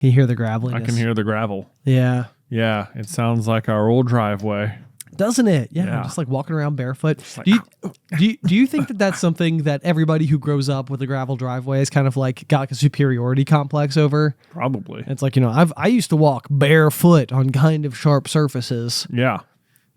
Can you hear the graveliness? I can hear the gravel. Yeah. Yeah, it sounds like our old driveway. Doesn't it? Yeah. Just like walking around barefoot. Like, do you think that that's something that everybody who grows up with a gravel driveway is kind of like got like a superiority complex over? Probably. It's like, I used to walk barefoot on kind of sharp surfaces. Yeah.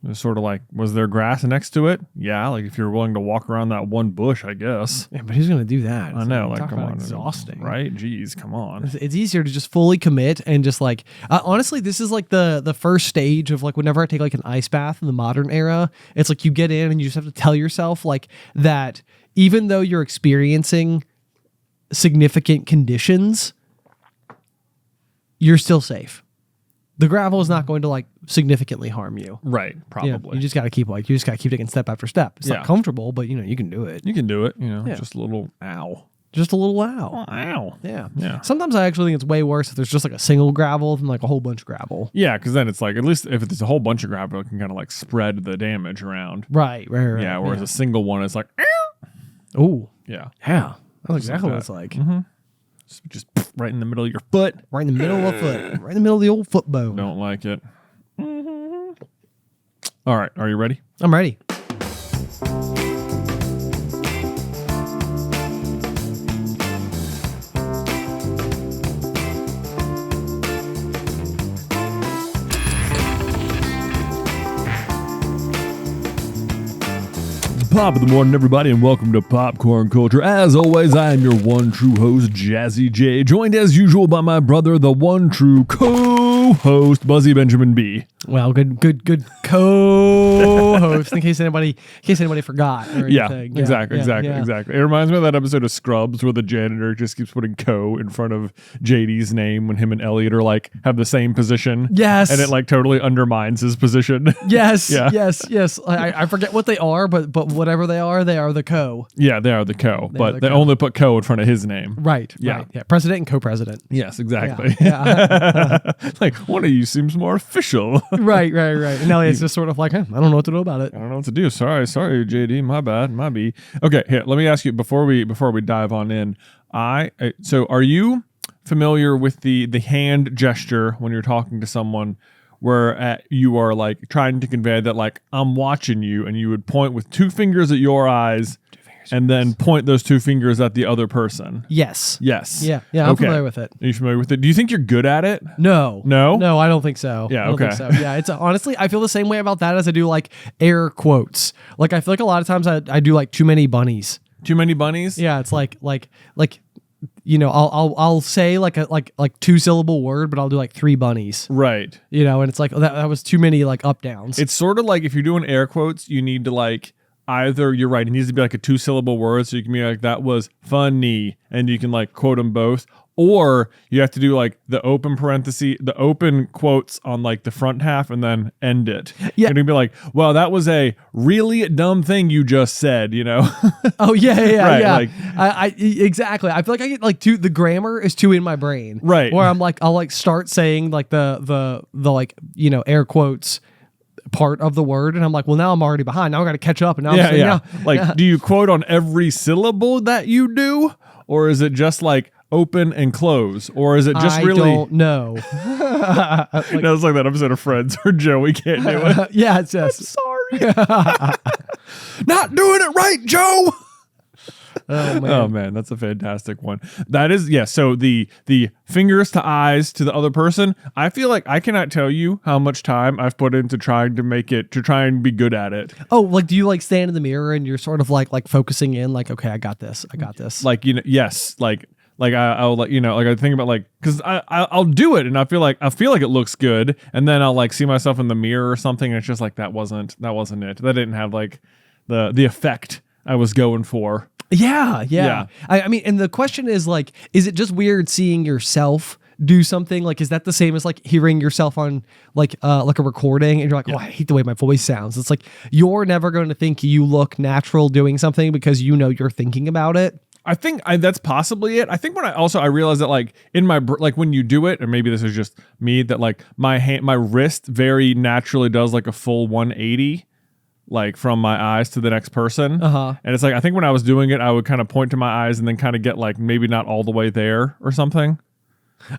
It was sort of like, was there grass next to it? Yeah, like if you're willing to walk around that one bush, I guess. Yeah, but who's going to do that? I know, Talk come about on. exhausting. Right? Jeez, come on. It's easier to just fully commit and just like, honestly, this is like the first stage of like whenever I take like an ice bath in the modern era, it's like you get in and you just have to tell yourself like that even though you're experiencing significant conditions, you're still safe. The gravel is not going to like significantly harm you. Right, probably. You just got to keep taking step after step. It's not comfortable, but you can do it. You can do it, just a little ow. Just a little ow. Oh, ow. Yeah. Sometimes I actually think it's way worse if there's just like a single gravel than like a whole bunch of gravel. Yeah, because then it's like, at least if it's a whole bunch of gravel, it can kind of like spread the damage around. Right. Yeah, whereas a single one is like, oh. Yeah. Yeah. That's exactly what it's like. Mm-hmm. Just right in the middle of your foot. Right in the middle of a foot. Right in the middle of the old foot bone. Don't like it. Mm-hmm. All right. Are you ready? I'm ready. Pop of the morning, everybody, and welcome to Popcorn Culture. As always, I am your one true host, Jazzy J, joined as usual by my brother, the one true co-host, Buzzy Benjamin B. Well, good co-host in case anybody forgot or anything. Exactly. It reminds me of that episode of Scrubs where the janitor just keeps putting co in front of JD's name when him and Elliot are like have the same position. Yes. And it like totally undermines his position. Yes. Yes. I forget what they are, but whatever they are the co. Yeah, they are the co, but they only put co in front of his name. Right. Yeah. Right. Yeah. President and co-president. Yes, exactly. Yeah. Like one of you seems more official. Right. And Elliot's just sort of like, I don't know what to do about it. I don't know what to do. Sorry, JD. My bad. My B. Okay, here. Let me ask you before we dive on in. So are you familiar with the hand gesture when you're talking to someone, where you are like trying to convey that like I'm watching you, and you would point with two fingers at your eyes, and then point those two fingers at the other person? Yes. Yeah. I'm familiar with it. Are you familiar with it? Do you think you're good at it? No, I don't think so. Yeah, I don't think so. Yeah, it's honestly, I feel the same way about that as I do like air quotes. Like I feel like a lot of times I do like too many bunnies. Too many bunnies? Yeah, it's like I'll say like a 2-syllable word, but I'll do like 3 bunnies. Right. And it's like that was too many like up downs. It's sort of like if you're doing air quotes, you need to like either, you're right, it needs to be like a 2-syllable word, so you can be like, that was funny, and you can like quote them both, or you have to do like the open quotes on like the front half and then end it. Yeah. And you'd be like, well, that was a really dumb thing you just said, Oh yeah. Right, yeah. Like, I exactly. I feel like I get like the grammar is too in my brain. Right. Where I'm like, I'll like start saying like the like, air quotes part of the word, and I'm like, well, now I'm already behind. Now I got to catch up, and now I'm saying, do you quote on every syllable that you do, or is it just like open and close, or is it just I really? don't know. It's like that episode of Friends where Joey can't do it. Yeah, it's just I'm sorry. Not doing it right, Joe. Oh man, that's a fantastic one. That is, yeah. So the fingers to eyes to the other person, I feel like I cannot tell you how much time I've put into trying to try and be good at it. Oh, like do you like stand in the mirror and you're sort of like focusing in, like, okay, I got this. Like, yes, like I'll like, like I think about like, because I'll do it and I feel like it looks good, and then I'll like see myself in the mirror or something, and it's just like that wasn't it. That didn't have like the effect I was going for. Yeah. I mean, and the question is like, is it just weird seeing yourself do something? Like, is that the same as like hearing yourself on like a recording, and you're like, oh, I hate the way my voice sounds. It's like you're never going to think you look natural doing something because you're thinking about it. I think that's possibly it. I think when I realized that like in my like when you do it, or maybe this is just me, that like my wrist very naturally does like a full 180. Like from my eyes to the next person. And it's like, I think when I was doing it, I would kind of point to my eyes and then kind of get like maybe not all the way there or something.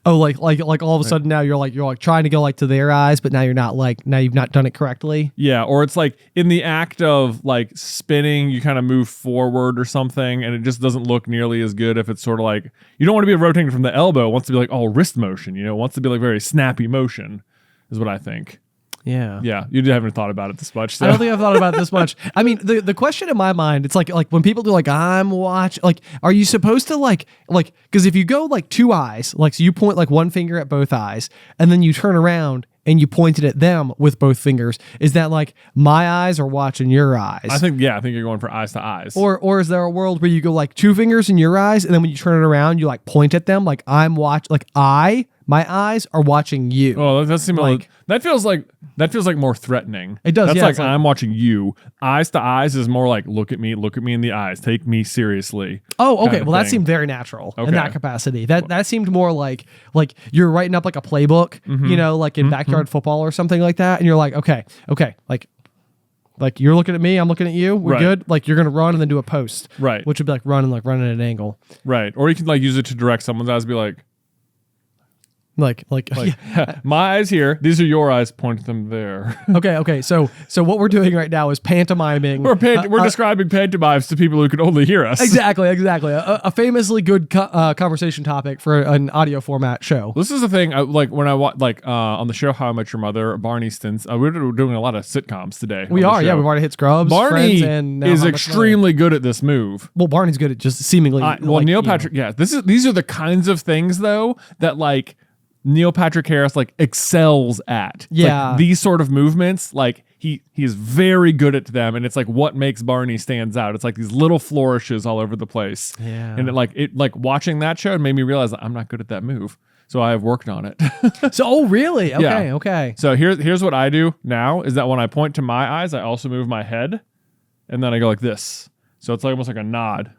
Oh, like all of a sudden now you're like trying to go like to their eyes, but now you're not now you've not done it correctly. Yeah, or it's like in the act of like spinning, you kind of move forward or something, and it just doesn't look nearly as good if it's sort of like, you don't want to be rotating from the elbow. It wants to be like all wrist motion, it wants to be like very snappy motion is what I think. Yeah. Yeah, you haven't thought about it this much. So. I don't think I've thought about it this much. I mean, the question in my mind, it's like when people do like, I'm watching, like, are you supposed to like, because if you go like two eyes, like, so you point like one finger at both eyes and then you turn around and you point it at them with both fingers, is that like my eyes are watching your eyes? I think you're going for eyes to eyes. Or is there a world where you go like two fingers in your eyes and then when you turn it around, you like point at them, like I'm watching, like my eyes are watching you. Oh, that seems like that feels like more threatening. It does. That's like I'm watching you. Eyes to eyes is more like look at me in the eyes, take me seriously. Oh, okay. Well, that seemed very natural in that capacity. That seemed more like you're writing up like a playbook, like in backyard football or something like that, and you're like, okay, like you're looking at me, I'm looking at you, we're good. Like you're gonna run and then do a post, right? Which would be like running at an angle, right? Or you can like use it to direct someone's eyes, be like. Like my eyes here. These are your eyes. Point them there. Okay. So what we're doing right now is pantomiming. We're describing pantomimes to people who can only hear us. Exactly. A famously good conversation topic for an audio format show. This is the thing. When I watch on the show How I Met Your Mother, Barney stints. We're doing a lot of sitcoms today. We are. Yeah, we've already hit Scrubs. Barney Friends, and is extremely good at this move. Well, Barney's good at just seemingly. Neil Patrick. Yeah, these are the kinds of things though that like. Neil Patrick Harris like excels at. Yeah. Like, these sort of movements, like he is very good at them, and it's like what makes Barney stands out. It's like these little flourishes all over the place. Yeah. And it watching that show made me realize that I'm not good at that move. So I have worked on it. Oh really? Okay, yeah. Okay. So here's what I do now is that when I point to my eyes, I also move my head, and then I go like this. So it's like almost like a nod.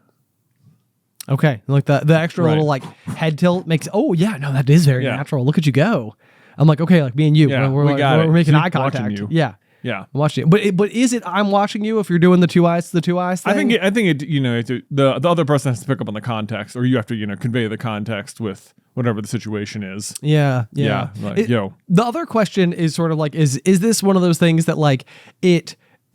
Okay, like the extra little like head tilt makes. Oh yeah, no, that is very natural. Look at you go. I'm like, okay, like me and you, we're making eye contact. Yeah, I'm watching it. But is it I'm watching you if you're doing the two eyes to the two eyes thing? I think it the other person has to pick up on the context, or you have to convey the context with whatever the situation is. Yeah. Like, The other question is sort of like, is this one of those things that like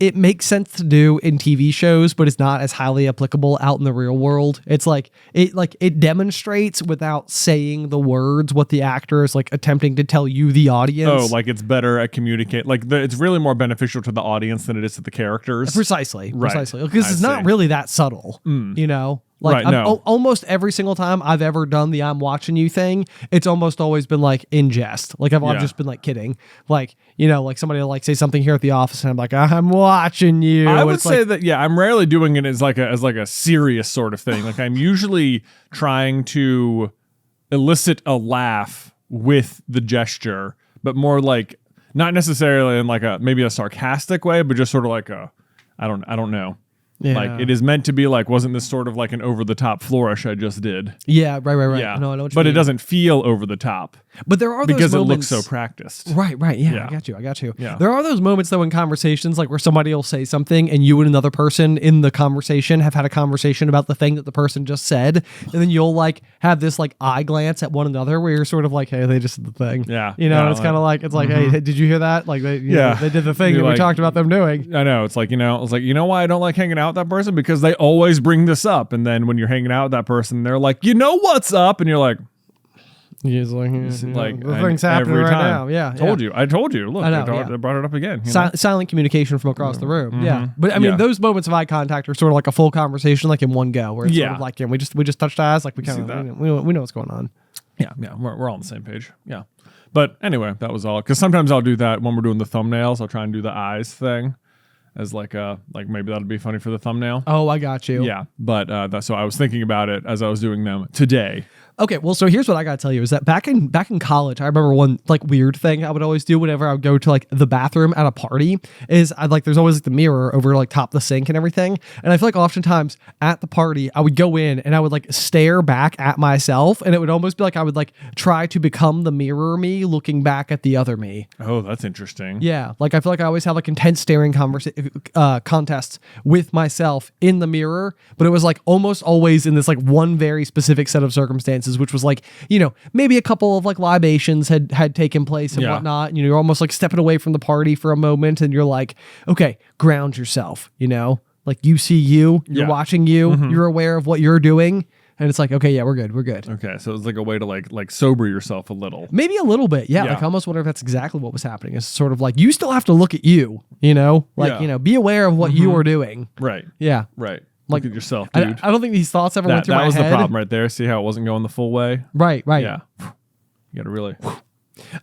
it makes sense to do in TV shows, but it's not as highly applicable out in the real world. It's like it demonstrates without saying the words what the actor is like attempting to tell you, the audience. Oh, like it's better at communicate. Like it's really more beneficial to the audience than it is to the characters. Precisely. Because it's not really that subtle, Like almost every single time I've ever done the I'm watching you thing, it's almost always been like in jest. Like I've just been like kidding. Like, like somebody will like say something here at the office and I'm like, I'm watching you. I would say that, I'm rarely doing it as like a serious sort of thing. Like I'm usually trying to elicit a laugh with the gesture, but more like not necessarily in like maybe a sarcastic way, but just sort of like I don't know. Yeah. Like it is meant to be like, wasn't this sort of like an over the top flourish I just did? Yeah, right. Yeah, No, I know what you but mean. it doesn't feel over the top. But there are those because moments, it looks so practiced. Right. Yeah, I got you. Yeah. There are those moments though in conversations like where somebody will say something and you and another person in the conversation have had a conversation about the thing that the person just said, and then you'll like have this like eye glance at one another where you're sort of like, hey, they just did the thing. Yeah. It's kind of like hey, did you hear that? Like they did the thing that we talked about them doing. I know. It's like, why I don't like hanging out with that person? Because they always bring this up, and then when you're hanging out with that person, they're like, what's up, and you're like. He's like the thing's happening every right time. now. Yeah, I told you. Look, I brought it up again. Silent communication from across the room. Yeah, but I mean, those moments of eye contact are sort of like a full conversation, like in one go, where it's sort of like, we just touched eyes, like we kind of we know what's going on. Yeah, we're all on the same page. Yeah, but anyway, that was all. Because sometimes I'll do that when we're doing the thumbnails. I'll try and do the eyes thing. As like maybe that'll be funny for the thumbnail. Oh, I got you. Yeah, but so I was thinking about it as I was doing them today. Okay, well, so here's what I gotta tell you is that back in college, I remember one like weird thing I would always do whenever I would go to like the bathroom at a party is there's always like the mirror over like top of the sink and everything, and I feel like oftentimes at the party I would go in and I would like stare back at myself, and it would almost be like I would like try to become the mirror me looking back at the other me. Oh, that's interesting. Yeah, like I feel like I always have like intense staring contests with myself in the mirror, but it was like almost always in this like one very specific set of circumstances Nuances, which was like, maybe a couple of like libations had taken place and whatnot. And, you're almost like stepping away from the party for a moment and you're like, okay, ground yourself, like you see you're watching you, you're aware of what you're doing. And it's like, okay, yeah, we're good. Okay, so it's like a way to like sober yourself a little. Maybe a little bit, yeah. Like I almost wonder if that's exactly what was happening. It's sort of like you still have to look at you, be aware of what you are doing. Right. Yeah. Right. Like look at yourself, dude. I don't think these thoughts ever went through my head. That was the problem right there. See how it wasn't going the full way? Right. Yeah. You got to really...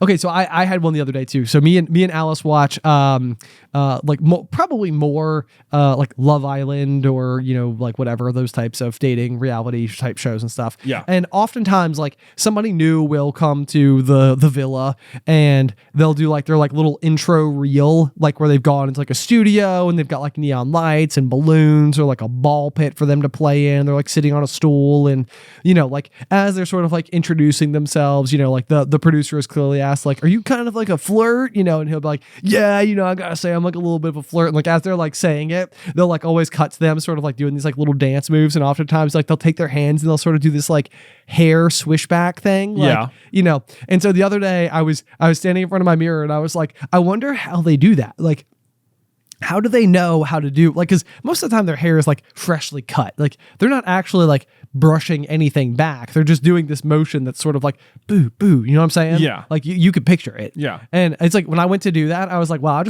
Okay, so I had one the other day too. So me and Alice watch probably more like Love Island or like whatever, those types of dating reality type shows and stuff. Yeah. And oftentimes like somebody new will come to the villa and they'll do like their like little intro reel, like where they've gone into like a studio and they've got like neon lights and balloons or like a ball pit for them to play in. They're like sitting on a stool and like as they're sort of like introducing themselves, like the producer is clearly asked like, are you kind of like a flirt, and he'll be like, yeah, I gotta say I'm like a little bit of a flirt. And like as they're like saying it, they'll like always cut to them sort of like doing these like little dance moves, and oftentimes like they'll take their hands and they'll sort of do this like hair swishback thing, like, and so the other day I was standing in front of my mirror and I was like, I wonder how they do that. Like, how do they know how to do, like, because most of the time their hair is like freshly cut, like they're not actually like brushing anything back, they're just doing this motion that's sort of like boo boo, you know what I'm saying? Yeah, like you could picture it. Yeah. And it's like when I went to do that I was like, wow,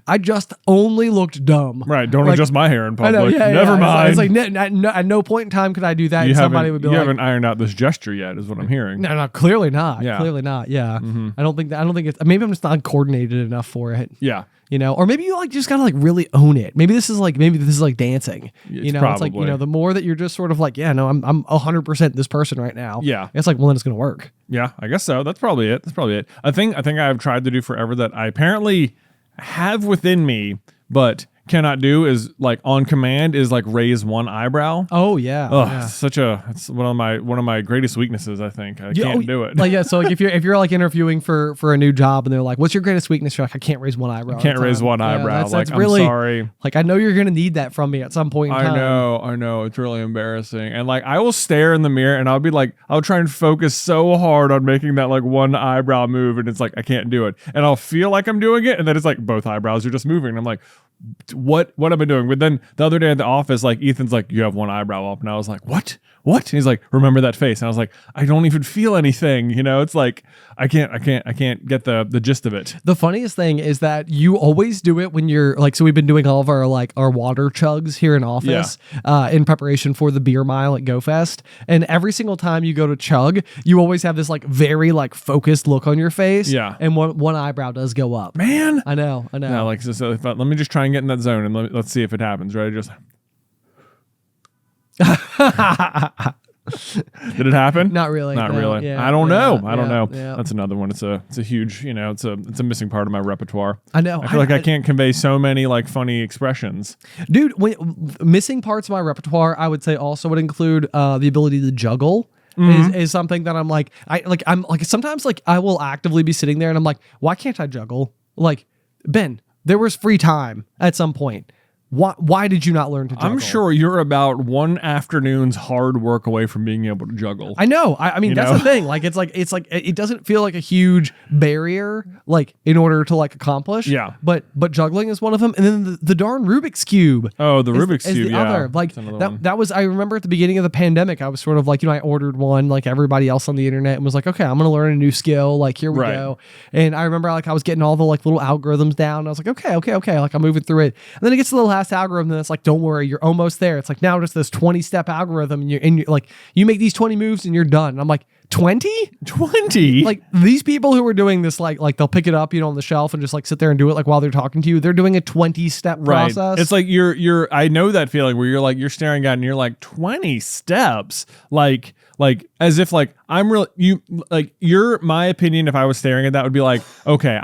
I just only looked dumb. Right. Don't like, adjust my hair in public. I know, Never mind. It's like at no point in time could I do that. You and somebody would be you like, haven't ironed out this gesture yet, is what I'm hearing. No, clearly not. Yeah. Clearly not. Yeah. I don't think it's, maybe I'm just not coordinated enough for it. Yeah. Or maybe you like just gotta like really own it. Maybe this is like dancing. It's like, the more that you're just sort of like, yeah, no, I'm 100% this person right now. Yeah. It's like, well, then it's gonna work. Yeah, I guess so. That's probably it. I think I've tried to do forever that I apparently have within me, but cannot do is like on command is like raise one eyebrow. Oh yeah. Oh, it's one of my greatest weaknesses, I think. I can't do it. Like, yeah, so like if you're like interviewing for a new job and they're like, what's your greatest weakness? You're like, I can't raise one eyebrow. I can't raise one eyebrow. That's I'm really, sorry. Like, I know you're gonna need that from me at some point in time. I know. It's really embarrassing. And like I will stare in the mirror and I'll try and focus so hard on making that like one eyebrow move, and it's like I can't do it. And I'll feel like I'm doing it, and then it's like both eyebrows are just moving. And I'm like, what am I doing? But then the other day at the office, like Ethan's like, you have one eyebrow up, and I was like, what? And he's like, remember that face? And I was like, I don't even feel anything. It's like I can't get the gist of it. The funniest thing is that you always do it when you're like, so we've been doing all of our water chugs here in office in preparation for the beer mile at GoFest, and every single time you go to chug, you always have this like very like focused look on your face. Yeah, and one eyebrow does go up. Man, I know. No, like so let me just try and get in that zone and let's see if it happens. Right, just. Did it happen? Not really. Not really. Yeah, I don't know. Yeah. That's another one. It's a huge, it's a missing part of my repertoire. I know. I feel like I can't convey so many like funny expressions. Dude, missing parts of my repertoire, I would say also would include the ability to juggle. Is something that I'm like, sometimes like I will actively be sitting there and I'm like, why can't I juggle? Like, Ben, there was free time at some point. Why did you not learn to juggle? I'm sure you're about one afternoon's hard work away from being able to juggle. I know. I mean, that's the thing. Like, it's like it doesn't feel like a huge barrier, like in order to like accomplish. Yeah. But juggling is one of them, and then the darn Rubik's Cube. Oh, the Rubik's Cube. Is the other. Like that was. I remember at the beginning of the pandemic, I was sort of like, I ordered one like everybody else on the internet and was like, okay, I'm gonna learn a new skill. Like here we go. And I remember like I was getting all the like little algorithms down. And I was like, okay. Like I'm moving through it, and then it gets to the last algorithm and it's like, don't worry, you're almost there. It's like now just this 20-step algorithm and you're like, you make these 20 moves and you're done. And I'm like, 20? Like these people who are doing this, like they'll pick it up, on the shelf and just like sit there and do it like while they're talking to you. They're doing a 20-step process. It's like you're I know that feeling where you're like, you're staring at it and you're like 20 steps. Like as if like I'm real, my opinion if I was staring at that would be like, okay,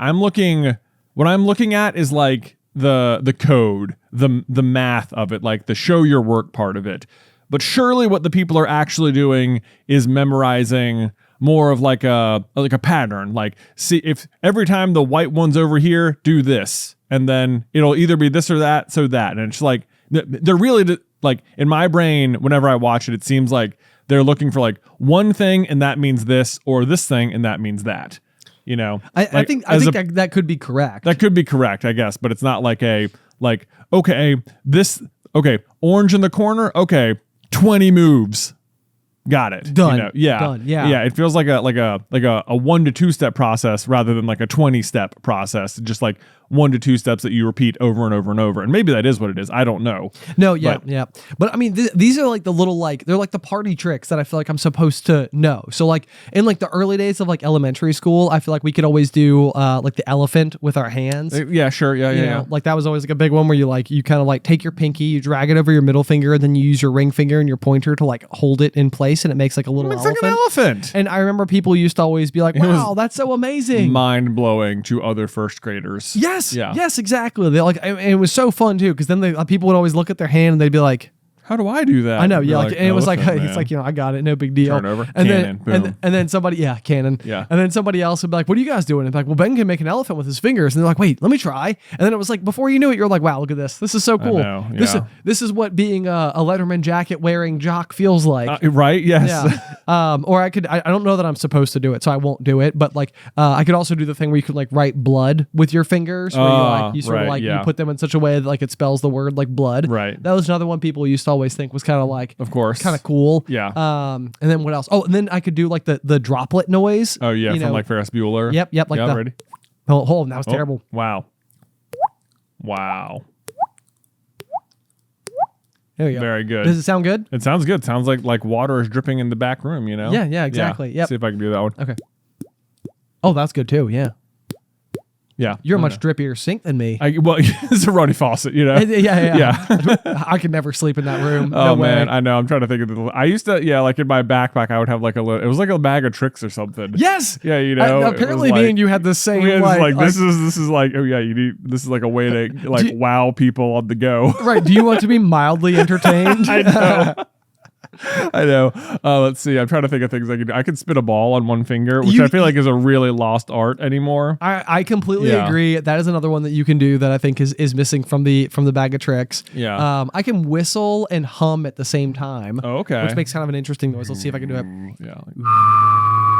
what I'm looking at is like the code, the math of it, like the show your work part of it. But surely what the people are actually doing is memorizing more of like a pattern. Like, see, if every time the white one's over here, do this, and then it'll either be this or that, so that. And it's like they're really like in my brain. Whenever I watch it, it seems like they're looking for like one thing and that means this, or this thing and that means that. You know, I think that could be correct. That could be correct, I guess, but it's not like okay, orange in the corner, okay, 20 moves. Got it. Done. You know? Yeah. Done. Yeah. Yeah. It feels like a 1 to 2 step process rather than like a 20 step process. Just like 1 to 2 steps that you repeat over and over and over. And maybe that is what it is. I don't know. No. Yeah. Yeah. But I mean, these are like the little they're like the party tricks that I feel like I'm supposed to know. So like in like the early days of like elementary school, I feel like we could always do like the elephant with our hands. Yeah. Sure. Yeah. You know, like that was always like a big one where you kind of like take your pinky, you drag it over your middle finger, and then you use your ring finger and your pointer to like hold it in place. And it makes like a little elephant. Like an elephant. And I remember people used to always be like, wow, that's so amazing. Mind blowing to other first graders. Yes. Yeah. Yes, exactly. They and it was so fun too, because then people would always look at their hand and they'd be like, how do I do that? I know, yeah. Like, and it was like, it's like, I got it, no big deal. Turn over, and cannon, boom. And then somebody, cannon. Yeah. And then somebody else would be like, what are you guys doing? And like, well, Ben can make an elephant with his fingers. And they're like, wait, let me try. And then it was like, before you knew it, you're like, wow, look at this. This is so cool. I know, yeah. This is what being a Letterman jacket wearing jock feels like. Right? Yes. Yeah. Or I don't know that I'm supposed to do it, so I won't do it. But like, I could also do the thing where you could like write blood with your fingers, where you sort of like you put them in such a way that like it spells the word like blood. Right. That was another one people used to always think was kind of like, of course, kind of cool. Yeah. And then what else? Oh, and then I could do like the droplet noise. Oh yeah, from like Ferris Bueller. Yep. Like yeah, ready. Oh, that was terrible. Wow. There you go. Very good. Does it sound good? It sounds good. Sounds like water is dripping in the back room. You know. Yeah. Exactly. Yeah. Yep. See if I can do that one. Okay. Oh, that's good too. Yeah. Yeah. You're a much drippier sink than me. It's a runny faucet, you know? Yeah. I could never sleep in that room. Oh, man. I know. I'm trying to think of I used to, like in my backpack, I would have like it was like a bag of tricks or something. Yes. Yeah, you know. Apparently me and you had the same. This is like, oh yeah, this is like a way to like wow people on the go. Right. Do you want to be mildly entertained? I know. I know. Let's see. I'm trying to think of things I can do. I can spin a ball on one finger, which I feel like is a really lost art anymore. I completely agree. That is another one that you can do that I think is missing from the bag of tricks. Yeah. I can whistle and hum at the same time. Oh, okay. Which makes kind of an interesting noise. Let's see if I can do it. Yeah.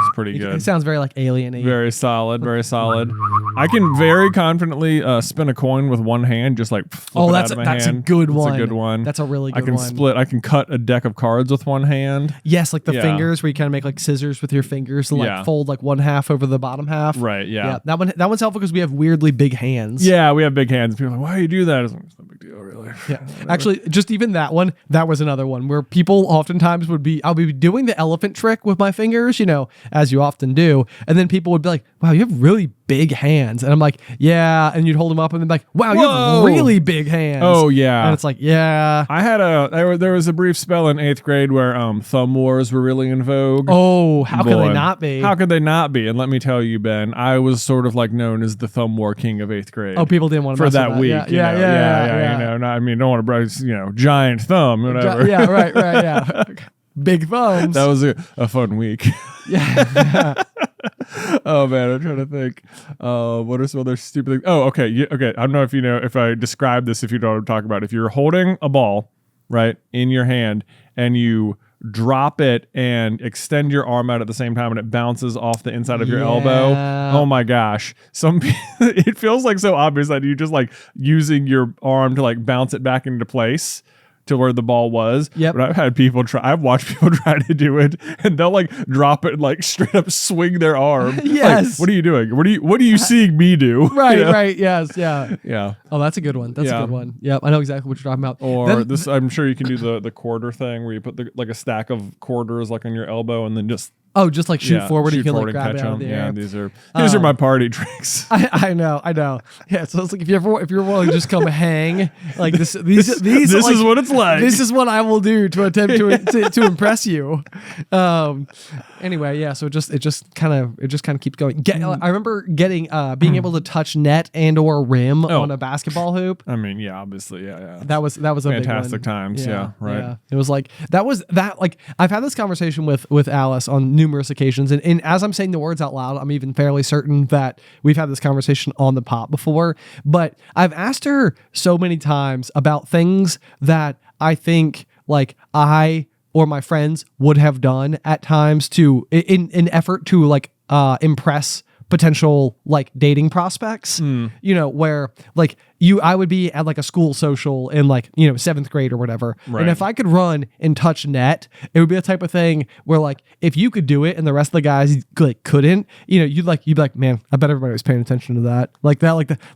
It's pretty good. It sounds very like alien-y. Very solid. Very solid. I can very confidently spin a coin with one hand, just like flip it out of my hand. That's a good one. That's a good one. That's a really good one. I can cut a deck of cards with one hand. Yes, like the fingers where you kind of make like scissors with your fingers and like fold like one half over the bottom half. Right, yeah. That one's helpful because we have weirdly big hands. Yeah, we have big hands. People are like, why do you do that? It's no big deal, really. Yeah. Actually, just even that was another one where people oftentimes I'll be doing the elephant trick with my fingers, as you often do. And then people would be like, wow, you have really big hands. And I'm like, yeah. And you'd hold them up and then be like, wow, you have really big hands. Oh, yeah. And it's like, yeah. I had there was a brief spell in 8th grade where thumb wars were really in vogue. Oh, how could they not be? How could they not be? And let me tell you, Ben, I was sort of like known as the thumb war king of 8th grade. Oh, people didn't want to for mess that with week. Yeah. I mean, don't want to brag, giant thumb, whatever. Yeah, right, yeah. Big thumbs. That was a fun week. Yeah. Oh man, I'm trying to think. What are some other stupid things? Oh, okay. Okay. I don't know if I describe this, if you know what I'm talking about. If you're holding a ball, right, in your hand and you drop it and extend your arm out at the same time and it bounces off the inside of your elbow. Oh my gosh. It feels like so obvious that you just like using your arm to like bounce it back into place to where the ball was. Yep. But I've watched people try to do it and they'll like drop it and like straight up swing their arm. Yes. Like, what are you doing? What are you seeing me do? Right, right. Yes. Yeah. Yeah. Oh, that's a good one. That's a good one. Yep. I know exactly what you're talking about. Or I'm sure you can do the quarter thing where you put like a stack of quarters like on your elbow and then just just like shoot forward. You can like grab it out of the air. These are my party tricks. I know. Yeah, so it's like if you're willing to just come hang, like this is what it's like. This is what I will do to attempt to impress you. Anyway, yeah. So it just kind of keeps going. I remember getting being able to touch net and or rim on a basketball hoop. I mean, yeah, obviously, yeah. That was a fantastic big one. times. Yeah, right. Yeah. It was like that. Like I've had this conversation with Alice on numerous occasions, and as I'm saying the words out loud, I'm even fairly certain that we've had this conversation on the pod before. But I've asked her so many times about things that I think like I or my friends would have done at times to in an effort to like impress potential like dating prospects, you know, where like I would be at like a school social in like, you know, 7th grade or whatever. Right. And if I could run and touch net, it would be a type of thing where like, if you could do it and the rest of the guys like couldn't, you know, you'd be like, man, I bet everybody was paying attention to that.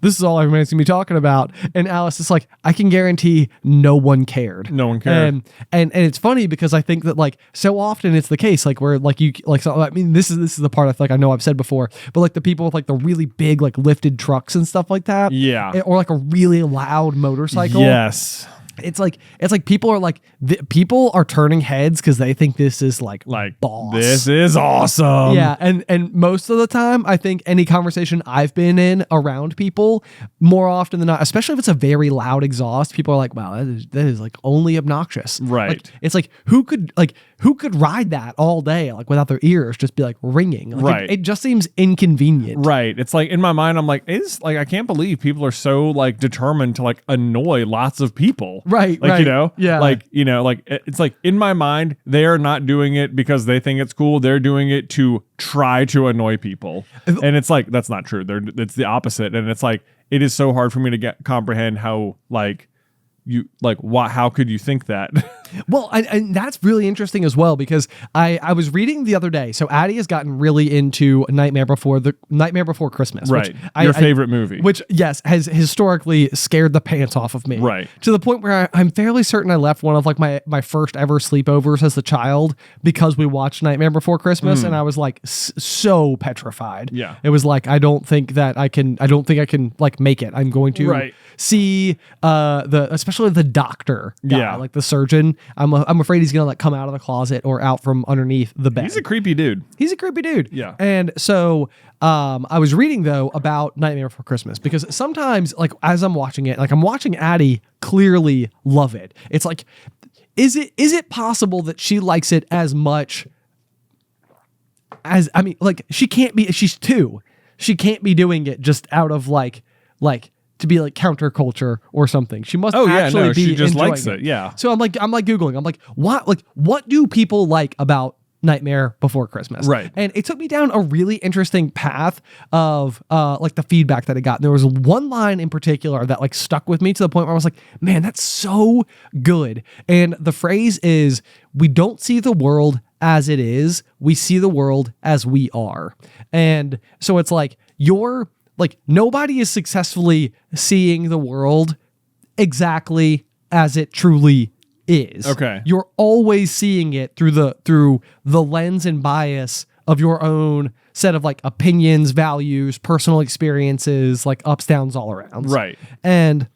This is all everybody's gonna be talking about. And Alice is like, I can guarantee no one cared. No one cared. And it's funny because I think that like so often it's the case, like where like you like, so I mean, this is the part I feel like I know I've said before, but like the people with like the really big like lifted trucks and stuff like that. Yeah. Or like a really loud motorcycle. Yes. It's like people are like people are turning heads because they think this is like boss. This is awesome. Yeah, and most of the time, I think any conversation I've been in around people, more often than not, especially if it's a very loud exhaust, people are like, "Wow, that is like only obnoxious." Right. Like, it's like who could ride that all day like without their ears just be like ringing? Like, right. It just seems inconvenient. Right. It's like in my mind, I'm like, I can't believe people are so like determined to like annoy lots of people. Right. Like, right. you know, yeah. like, you know, like it's like in my mind, they are not doing it because they think it's cool. They're doing it to try to annoy people. And it's like, that's not true. It's the opposite. And it's like, it is so hard for me to comprehend how like you like how could you think that? Well, and that's really interesting as well, because I was reading the other day. So Addie has gotten really into Nightmare Before Christmas. Right. Which Your favorite movie. Which, yes, has historically scared the pants off of me. Right. To the point where I'm fairly certain I left one of like my first ever sleepovers as a child because we watched Nightmare Before Christmas, and I was like so petrified. Yeah. It was like, I don't think I can like make it. I'm going to see especially the doctor guy, like the surgeon. I'm afraid he's gonna like come out of the closet or out from underneath the bed. He's a creepy dude. Yeah. And so I was reading though about Nightmare Before Christmas, because sometimes like as I'm watching it, like I'm watching Addie clearly love it. It's like, is it possible that she likes it as much as, I mean, like she's 2. She can't be doing it just out of like to be like counterculture or something. She must actually be she just enjoying likes it. Yeah. So I'm like Googling. I'm like, what do people like about Nightmare Before Christmas? Right. And it took me down a really interesting path of like the feedback that I got. And there was one line in particular that like stuck with me to the point where I was like, man, that's so good. And the phrase is, we don't see the world as it is, we see the world as we are. And so it's like nobody is successfully seeing the world exactly as it truly is. Okay. You're always seeing it through the lens and bias of your own set of like opinions, values, personal experiences, like ups, downs, all around. Right. And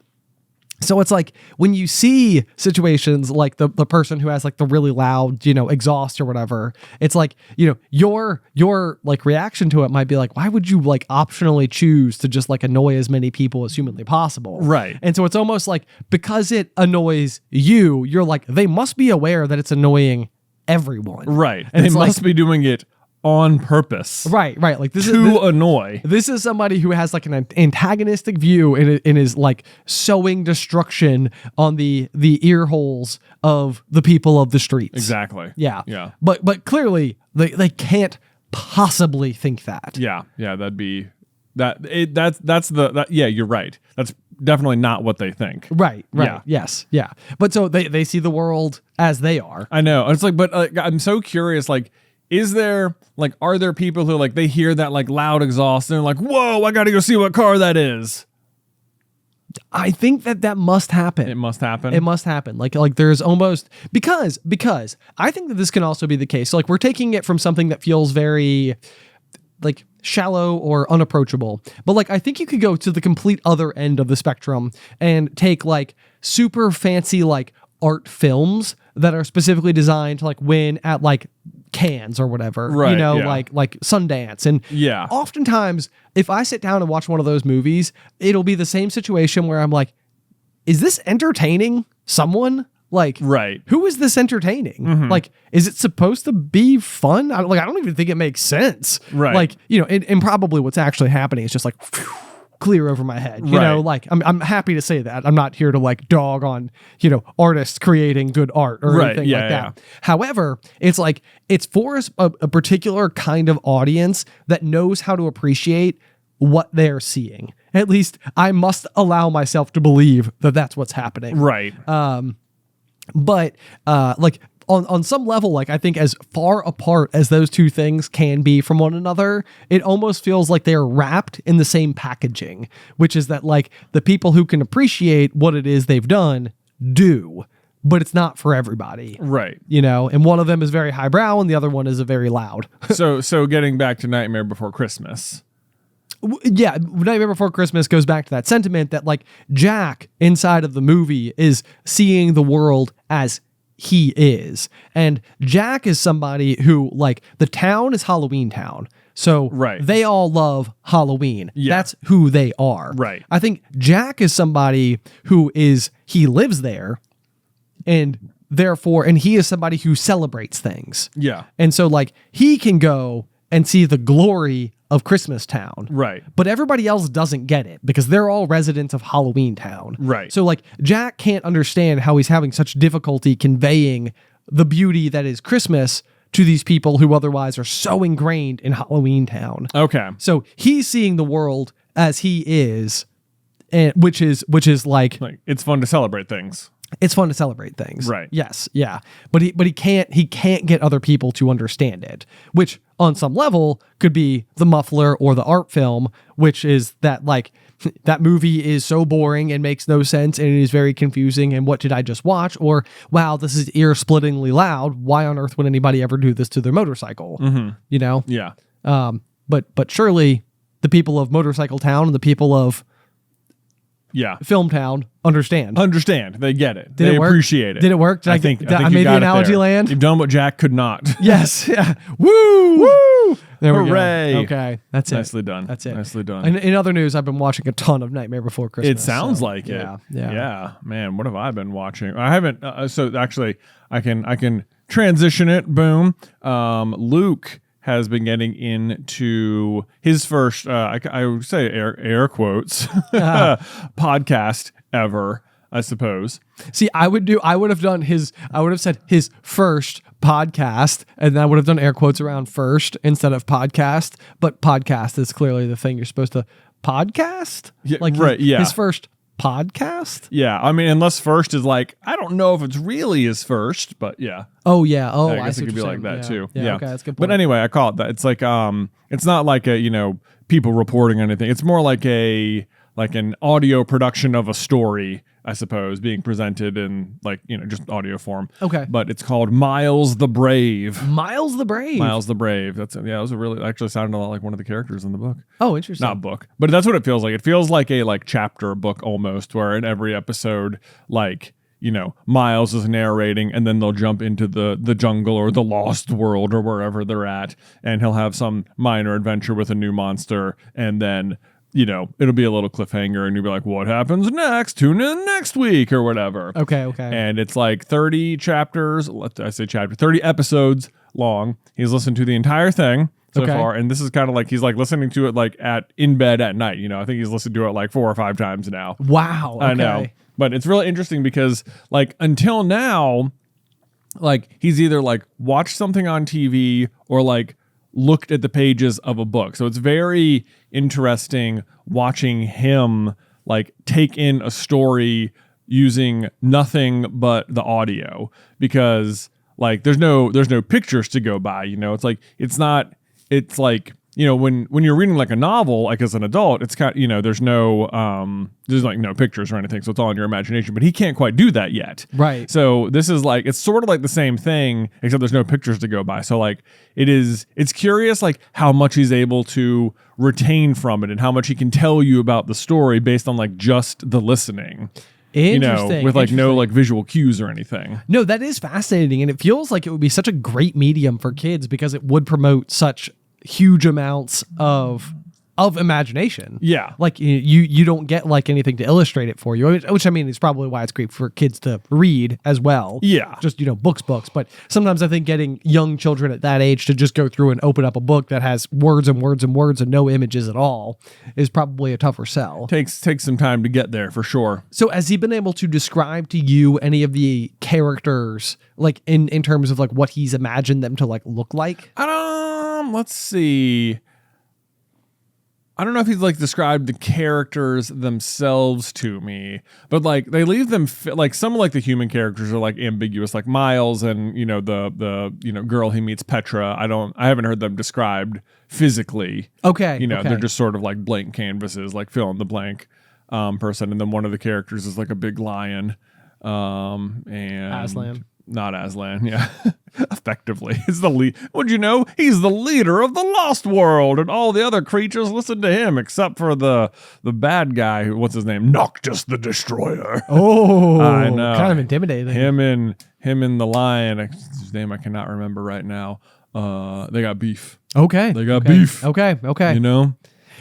so it's like when you see situations like the person who has like the really loud, you know, exhaust or whatever, it's like, you know, your like reaction to it might be like, why would you like optionally choose to just like annoy as many people as humanly possible? Right. And so it's almost like, because it annoys you, you're like, they must be aware that it's annoying everyone. Right. And They it's must like, be doing it on purpose. Right. Like this annoy. This is somebody who has like an antagonistic view and is like sowing destruction on the ear holes of the people of the streets. Exactly. Yeah. Yeah. But clearly they can't possibly think that. Yeah. Yeah. That'd be that. Yeah. You're right. That's definitely not what they think. Right. Yeah. Yes. Yeah. But so they see the world as they are. I know. It's like, but I'm so curious. Like, are there people who like they hear that like loud exhaust and they're like, whoa, I got to go see what car that is? I think that must happen. It must happen. It must happen. Like there's almost because I think that this can also be the case. So like we're taking it from something that feels very like shallow or unapproachable. But like I think you could go to the complete other end of the spectrum and take like super fancy like art films that are specifically designed to like win at like Cannes or whatever, right, you know, yeah. like Sundance. And yeah, oftentimes if I sit down and watch one of those movies, it'll be the same situation where I'm like, is this entertaining someone? Like, right. Who is this entertaining? Mm-hmm. Like, is it supposed to be fun? I don't even think it makes sense. Right. Like, you know, and probably what's actually happening is just like, clear over my head. You know, like I'm happy to say that. I'm not here to like dog on, you know, artists creating good art or anything like that. However, it's like it's for a particular kind of audience that knows how to appreciate what they're seeing. At least I must allow myself to believe that that's what's happening. Right. But like on some level, like I think as far apart as those two things can be from one another, it almost feels like they're wrapped in the same packaging, which is that like the people who can appreciate what it is they've done do, but it's not for everybody. Right. You know, and one of them is very highbrow and the other one is a very loud. So getting back to Nightmare Before Christmas. Yeah, Nightmare Before Christmas goes back to that sentiment that like Jack inside of the movie is seeing the world as he is. And Jack is somebody who like the town is Halloween Town. So they all love Halloween. Yeah. That's who they are. Right. I think Jack is somebody he lives there and therefore, and he is somebody who celebrates things. Yeah. And so like he can go and see the glory of Christmas Town. Right. But everybody else doesn't get it because they're all residents of Halloween Town. Right. So like Jack can't understand how he's having such difficulty conveying the beauty that is Christmas to these people who otherwise are so ingrained in Halloween Town. Okay. So he's seeing the world as he is, and which is like it's fun to celebrate things. It's fun to celebrate things. Right. Yes. Yeah. But he can't get other people to understand it, which on some level could be the muffler or the art film, which is that like that movie is so boring and makes no sense and it is very confusing. And what did I just watch? Or, wow, this is ear-splittingly loud. Why on earth would anybody ever do this to their motorcycle? Mm-hmm. You know? Yeah. But surely the people of Motorcycle Town and the people of Film Town understand. They get it. Did they it work? Appreciate it. Did it work? Did I think I made the analogy land? You've done what Jack could not. Yes. Yeah. Woo! Woo! There we Hooray. go. Okay. That's it. Nicely done. That's it. Nicely done. And in other news, I've been watching a ton of Nightmare Before Christmas. It sounds like it. Yeah. Yeah. Yeah. Man, what have I been watching? I haven't. So actually, I can transition it. Boom. Luke has been getting into his first, I would say air quotes, podcast ever, I suppose. See, I would have said his first podcast, and I would have done air quotes around first instead of podcast, but podcast is clearly the thing you're supposed to podcast. Yeah, like right. His first podcast. Yeah. I mean, unless first is like, I don't know if it's really his first, but yeah. Oh yeah. Oh, I guess it could be like that too. Yeah. Okay. That's a good point. But anyway, I call it that. It's like, it's not like people reporting anything. It's more like an audio production of a story, I suppose, being presented in just audio form. Okay. But it's called Miles the Brave. Miles the Brave. Miles the Brave. It was actually sounded a lot like one of the characters in the book. Oh, interesting. Not book, but that's what it feels like. It feels like a chapter book almost, where in every episode, Miles is narrating, and then they'll jump into the jungle or the lost world or wherever they're at, and he'll have some minor adventure with a new monster, and then it'll be a little cliffhanger, and you'll be like, what happens next? Tune in next week or whatever. Okay. And it's like 30 chapters, 30 episodes long. He's listened to the entire thing so far, and this is kind of like he's like listening to it like in bed at night. I think he's listened to it like 4 or 5 times now. Wow. Okay. I know. But it's really interesting because until now, he's either watched something on TV or looked at the pages of a book. So it's very interesting watching him take in a story using nothing but the audio, because there's no pictures to go by. When you're reading a novel, as an adult, it's kind of, there's no pictures or anything. So it's all in your imagination, but he can't quite do that yet. Right. So this is it's sort of the same thing, except there's no pictures to go by. So it's curious, how much he's able to retain from it and how much he can tell you about the story based on just the listening. Interesting. With no visual cues or anything. No, that is fascinating. And it feels like it would be such a great medium for kids because it would promote such huge amounts of of imagination. Yeah. Like you don't get like anything to illustrate it for you, which I mean is probably why it's great for kids to read as well. Yeah. Just, books. But sometimes I think getting young children at that age to just go through and open up a book that has words and words and words and no images at all is probably a tougher sell. Takes some time to get there for sure. So has he been able to describe to you any of the characters, like in terms of like what he's imagined them to like look like? Let's see. I don't know if he's like described the characters themselves to me, but like they leave them like some of like the human characters are like ambiguous, like Miles and the girl he meets, Petra. I haven't heard them described physically. Okay. They're just sort of like blank canvases, like fill in the blank person, and then one of the characters is like a big lion, and Aslan. Not Aslan, yeah. Effectively. He's he's the leader of the Lost World, and all the other creatures listen to him, except for the bad guy, what's his name? Noctis the Destroyer. Oh, I know. Kind of intimidating. Him and the lion, whose name I cannot remember right now. They got beef. Okay. They got beef. Okay.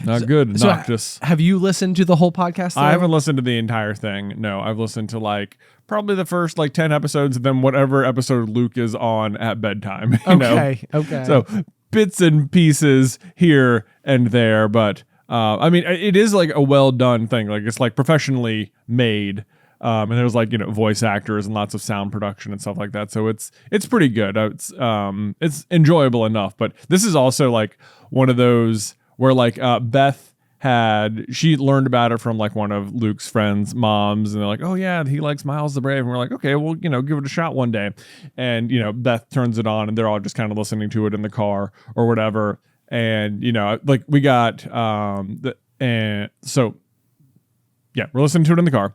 Not good, Noctis. Have you listened to the whole podcast, though? I haven't listened to the entire thing. No, I've listened to like probably the first like 10 episodes, and then whatever episode Luke is on at bedtime. Okay. So bits and pieces here and there, but I mean, it is like a well done thing. Like it's like professionally made, and there's like voice actors and lots of sound production and stuff like that. So it's pretty good. It's enjoyable enough. But this is also like one of those where like Beth she learned about it from like one of Luke's friends' moms, and they're like, oh yeah, he likes Miles the Brave, and we're like, okay, well, give it a shot one day. And Beth turns it on, and they're all just kind of listening to it in the car or whatever. And like we got we're listening to it in the car.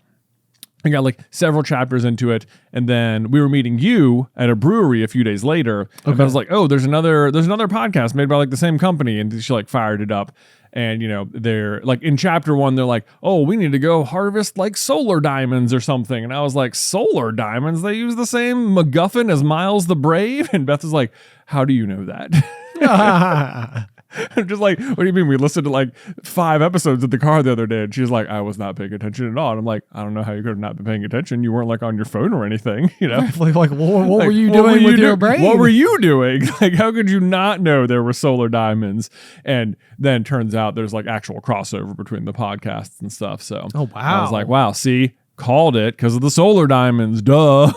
I got like several chapters into it, and then we were meeting you at a brewery a few days later. Okay. And I was like, oh, there's another podcast made by like the same company, and she like fired it up. And they're like in chapter 1, they're like, oh, we need to go harvest like solar diamonds or something. And I was like, solar diamonds? They use the same MacGuffin as Miles the Brave? And Beth is like, how do you know that? I'm just like, what do you mean? We listened to like 5 episodes of the car the other day, and she's like, I was not paying attention at all. And I'm like, I don't know how you could have not been paying attention. You weren't like on your phone or anything, like what were you doing with your brain? What were you doing? Like, how could you not know there were solar diamonds? And then turns out there's like actual crossover between the podcasts and stuff. So oh wow, I was like, wow, see, called it because of the solar diamonds. Duh.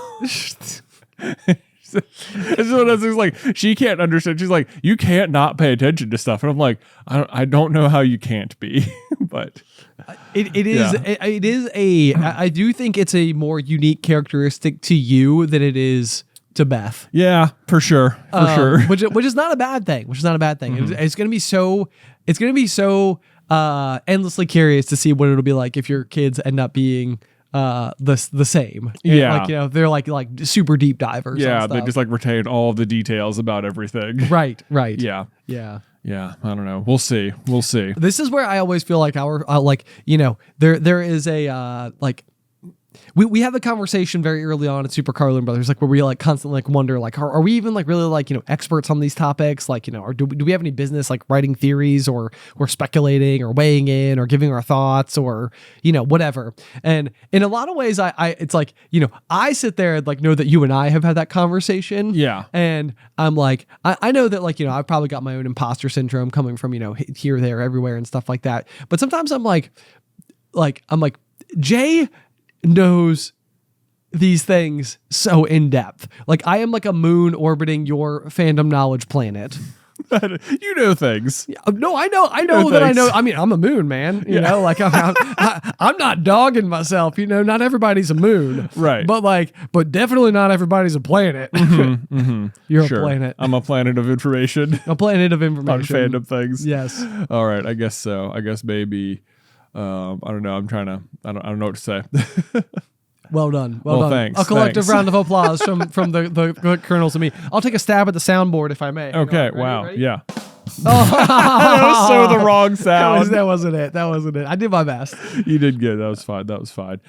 It's one of those things like she can't understand. She's like, you can't not pay attention to stuff, and I'm like, I don't know how you can't be, but it is I do think it's a more unique characteristic to you than it is to Beth. Yeah, for sure. Which is not a bad thing. Mm-hmm. It's gonna be so endlessly curious to see what it'll be like if your kids end up being the same. Yeah. Like, they're like super deep divers. Yeah. They just like retain all the details about everything. Right. Yeah. Yeah. I don't know. We'll see. This is where I always feel like there is a we have a conversation very early on at Super Carlin Brothers, like where we like constantly like wonder like are we even like really like experts on these topics, like or do we have any business like writing theories or speculating or weighing in or giving our thoughts or whatever. And in a lot of ways I it's like I sit there and like know that you and I have had that conversation. Yeah. And I'm like I know that like I've probably got my own imposter syndrome coming from here, there, everywhere and stuff like that. But sometimes I'm like Jay knows these things so in depth. Like I am like a moon orbiting your fandom knowledge planet. You know things. No, I know that things. I know. I mean, I'm a moon, man. You know, like I'm not dogging myself. Not everybody's a moon, right? But definitely not everybody's a planet. Mm-hmm, mm-hmm. You're a planet. I'm a planet of information. A planet of information on fandom things. Yes. All right. I guess so. I guess maybe. I don't know. I don't know what to say. Well done. Well done. Thanks. A collective round of applause from the colonels and me. I'll take a stab at the soundboard if I may. Okay. Ready? Wow. Ready? Yeah. That was so the wrong sound. That wasn't it. I did my best. You did good. That was fine.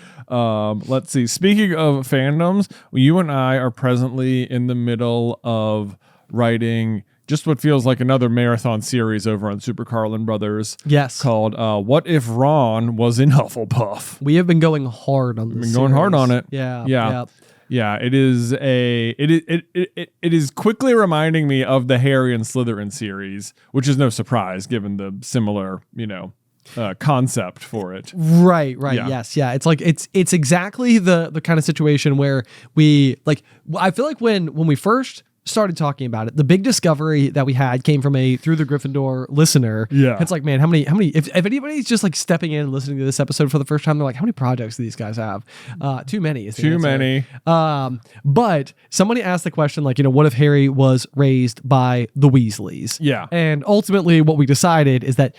Let's see. Speaking of fandoms, you and I are presently in the middle of writing just what feels like another marathon series over on Super Carlin Brothers. Yes. Called What If Ron Was in Hufflepuff? We have been going hard on this. We've been going hard on it. Yeah. Yeah. Yeah, it is quickly reminding me of the Harry and Slytherin series, which is no surprise given the similar, concept for it. Right. Yeah. Yes. Yeah. It's like it's exactly the kind of situation where we like. I feel like when we first started talking about it, the big discovery that we had came from a Through the Gryffindor listener. Yeah. It's like, man, how many if anybody's just like stepping in and listening to this episode for the first time, they're like, how many projects do these guys have? Too many. Is the Too answer. many. But somebody asked the question, like, what if Harry was raised by the Weasleys? Yeah. And ultimately what we decided is that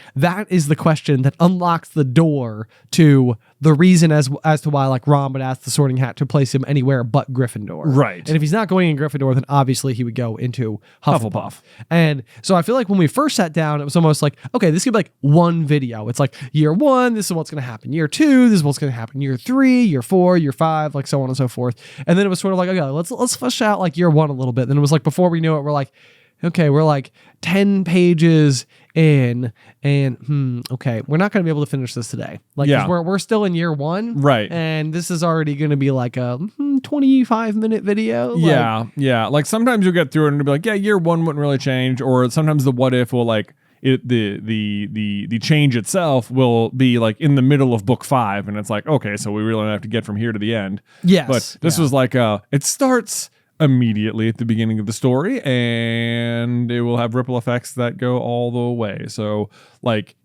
is the question that unlocks the door to the reason as to why like Ron would ask the Sorting Hat to place him anywhere but Gryffindor. Right. And if he's not going in Gryffindor, then obviously he would go into Hufflepuff. And so I feel like when we first sat down, it was almost like, okay, this could be like one video. It's like year 1, this is what's going to happen. Year 2, this is what's going to happen. Year 3, year 4, year 5, like so on and so forth. And then it was sort of like, okay, let's flesh out like year 1 a little bit. Then it was like, before we knew it, we're like, okay, we're like 10 pages in, and okay, we're not going to be able to finish this today. Like, 'cause we're still in year 1, right? And this is already going to be like a 25-minute video. Yeah. Like sometimes you'll get through it and it'll be like, yeah, year 1 wouldn't really change, or sometimes the what if will like the change itself will be like in the middle of book 5, and it's like, okay, so we really have to get from here to the end. Yes, but this was like it starts immediately at the beginning of the story, and it will have ripple effects that go all the way. So like,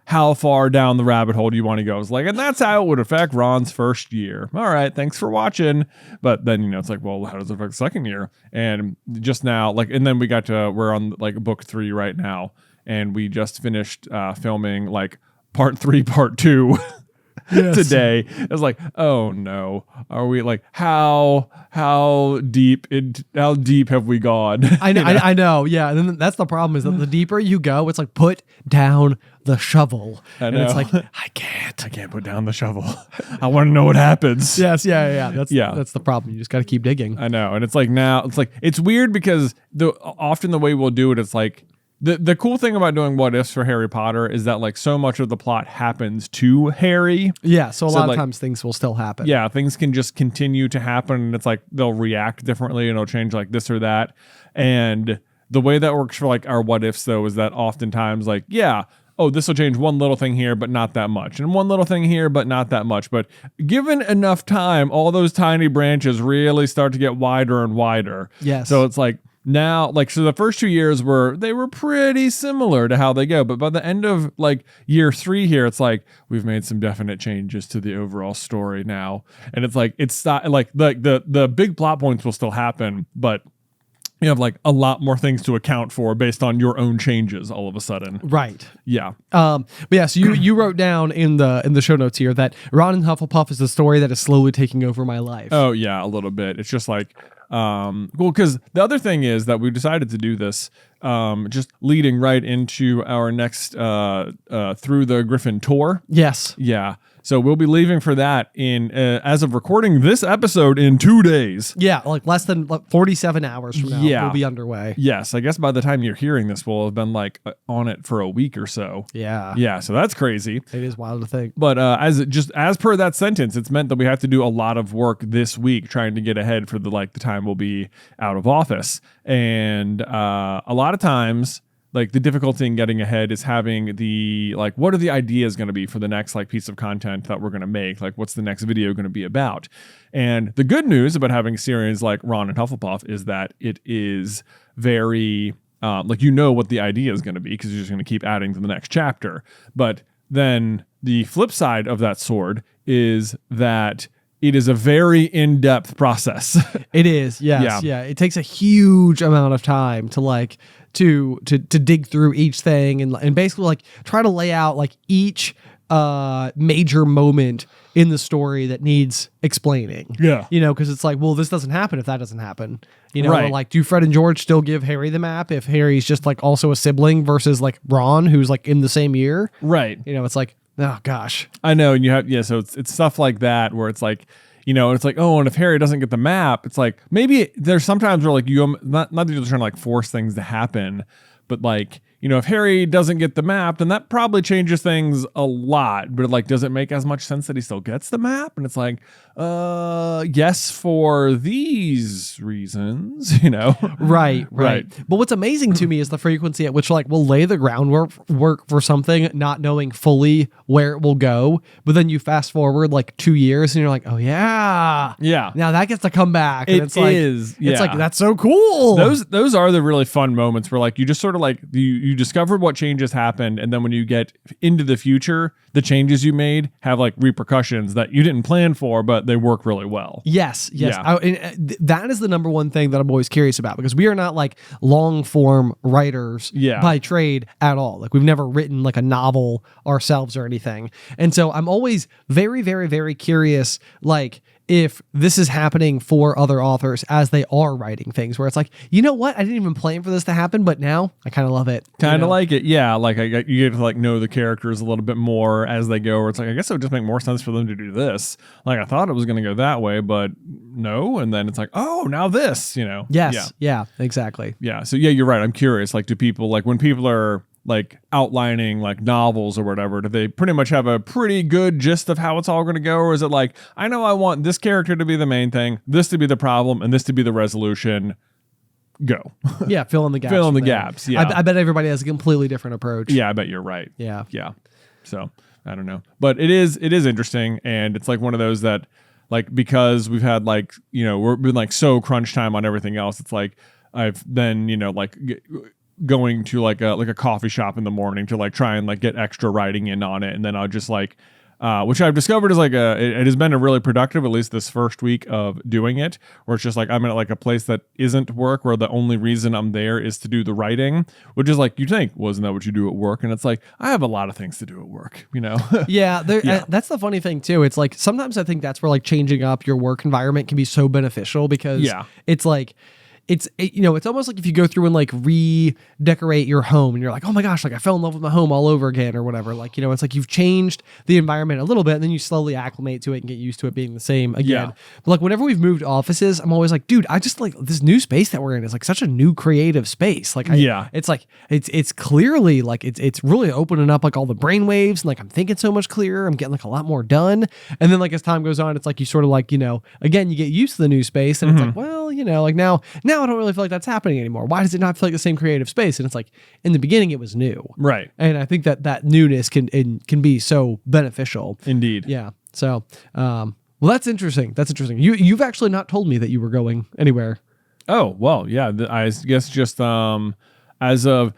how far down the rabbit hole do you want to go? It's like, and that's how it would affect Ron's first year. All right, thanks for watching. But then, it's like, well, how does it affect the second year? And just now, like, and then we're on like book 3 right now, and we just finished filming like part 3, part 2 today. It was like, oh no, are we like how deep have we gone? I know. Yeah. And then that's the problem, is that the deeper you go, it's like, put down the shovel. I know. And it's like, I can't put down the shovel. I want to know what happens. Yes. Yeah. That's the problem. You just got to keep digging. I know. And it's like, now it's like, it's weird because often the way we'll do it, it's like, the cool thing about doing what ifs for Harry Potter is that like so much of the plot happens to Harry. Yeah, so a lot of times things will still happen. Yeah, things can just continue to happen, and it's like they'll react differently and it'll change like this or that. And the way that works for like our what ifs though is that oftentimes like, yeah, oh, this will change one little thing here, but not that much. And one little thing here, but not that much. But given enough time, all those tiny branches really start to get wider and wider. Yes. So it's like, now, like, so the first 2 years were pretty similar to how they go, but by the end of like year 3 here, it's like we've made some definite changes to the overall story now, and it's like it's not like the big plot points will still happen, but you have like a lot more things to account for based on your own changes all of a sudden. Right. Yeah. But yeah, so you wrote down in the show notes here that Ron and Hufflepuff is the story that is slowly taking over my life. Oh yeah, a little bit. It's just like, well, because the other thing is that we decided to do this just leading right into our next Through the Griffin tour. Yes. Yeah. So we'll be leaving for that in, as of recording this episode, in 2 days. Yeah, like less than 47 hours from now, we'll be underway. Yes, I guess by the time you're hearing this, we'll have been like on it for a week or so. Yeah. Yeah, so that's crazy. It is wild to think. But as per that sentence, it's meant that we have to do a lot of work this week trying to get ahead for the time we'll be out of office. And a lot of times, like the difficulty in getting ahead is having the like, what are the ideas going to be for the next like piece of content that we're going to make? Like, what's the next video going to be about? And the good news about having a series like Ron and Hufflepuff is that it is very like, what the idea is going to be, because you're just going to keep adding to the next chapter. But then the flip side of that sword is that it is a very in-depth process. It is, yes. Yeah. It takes a huge amount of time to like to dig through each thing and basically like try to lay out like each major moment in the story that needs explaining. Yeah. Because it's like, well, this doesn't happen if that doesn't happen. Right. Or like, do Fred and George still give Harry the map if Harry's just like also a sibling versus like Ron, who's like in the same year? Right. It's like, oh gosh. I know. And you have, so it's stuff like that where it's like, it's like, oh, and if Harry doesn't get the map, it's like maybe there's sometimes where like you not that you're trying to like force things to happen, but like, if Harry doesn't get the map, then that probably changes things a lot. But like, does it make as much sense that he still gets the map? And it's like, yes, for these reasons, Right. But what's amazing to me is the frequency at which like we'll lay the groundwork for something, not knowing fully where it will go. But then you fast forward like 2 years and you're like, oh yeah. Now that gets to come back. And it's like, that's so cool. Those are the really fun moments where like you just sort of like you discovered what changes happened, and then when you get into the future, the changes you made have like repercussions that you didn't plan for, but they work really well. Yes. Yeah. That is the number one thing that I'm always curious about, because we are not like long form writers by trade at all. Like we've never written like a novel ourselves or anything. And so I'm always very, very, very curious, like if this is happening for other authors as they are writing things, where it's like, you know what? I didn't even plan for this to happen, but now I kind of love it. Kind of like it. Yeah. Like you get to like know the characters a little bit more as they go, where it's like, I guess it would just make more sense for them to do this. Like I thought it was going to go that way, but no. And then it's like, oh, now this, Yes. Yeah, exactly. Yeah. So yeah, you're right. I'm curious. Like, do people like when people are like outlining like novels or whatever, do they pretty much have a pretty good gist of how it's all going to go? Or is it like, I know I want this character to be the main thing, this to be the problem, and this to be the resolution? Go. Yeah, fill in the gaps. Fill in the gaps. Yeah. I bet everybody has a completely different approach. Yeah, I bet you're right. Yeah. So I don't know. But it is interesting, and it's like one of those that like, because we've had like, we've been like so crunch time on everything else, it's like I've then, going to like a coffee shop in the morning to like try and like get extra writing in on it, and then I'll just like which I've discovered is like it has been a really productive, at least this first week of doing it, where it's just like I'm at like a place that isn't work, where the only reason I'm there is to do the writing, which is like, you think, wasn't that what you do at work? And it's like, I have a lot of things to do at work, Yeah, that's the funny thing too. It's like sometimes I think that's where like changing up your work environment can be so beneficial, because it's like it's almost like if you go through and like redecorate your home and you're like, oh my gosh, like I fell in love with my home all over again or whatever. Like, it's like you've changed the environment a little bit, and then you slowly acclimate to it and get used to it being the same again. Yeah. But like whenever we've moved offices, I'm always like, dude, I just like this new space that we're in is like such a new creative space. Like, it's like, it's clearly like, it's really opening up like all the brain waves, and like I'm thinking so much clearer. I'm getting like a lot more done. And then like as time goes on, it's like you sort of like, again, you get used to the new space, and it's like, well, like now I don't really feel like that's happening anymore. Why does it not feel like the same creative space? And it's like, in the beginning it was new. Right. And I think that newness can be so beneficial. Indeed. Yeah. So, well, that's interesting. You've actually not told me that you were going anywhere. Oh, well, yeah. I guess just as of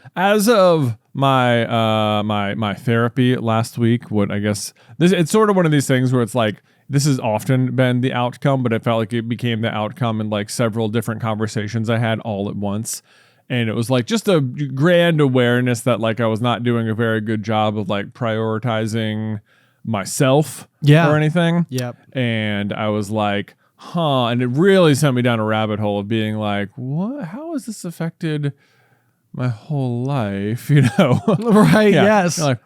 my therapy last week, it's sort of one of these things where it's like, this has often been the outcome, but it felt like it became the outcome in like several different conversations I had all at once. And it was like just a grand awareness that like I was not doing a very good job of like prioritizing myself or anything. Yep. And I was like, and it really sent me down a rabbit hole of being like, what? How has this affected my whole life? Right. Yeah. Yes. Like,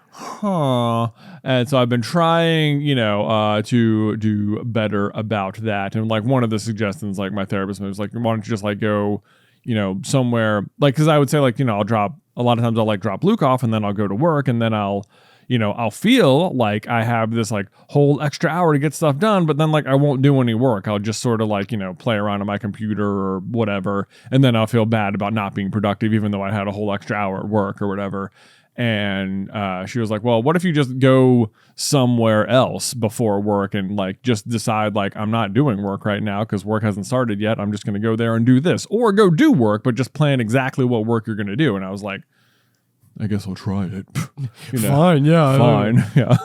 and so I've been trying, to do better about that. And like one of the suggestions, like my therapist was like, why don't you just like go, somewhere, like, cause I would say like, I'll drop Luke off, and then I'll go to work, and then I'll feel like I have this like whole extra hour to get stuff done, but then like I won't do any work. I'll just sort of like, play around on my computer or whatever. And then I'll feel bad about not being productive, even though I had a whole extra hour at work or whatever. And she was like, well, what if you just go somewhere else before work and like just decide like, I'm not doing work right now because work hasn't started yet. I'm just going to go there and do this, or go do work, but just plan exactly what work you're going to do. And I was like, I guess I'll try it. Fine, yeah. Fine, yeah.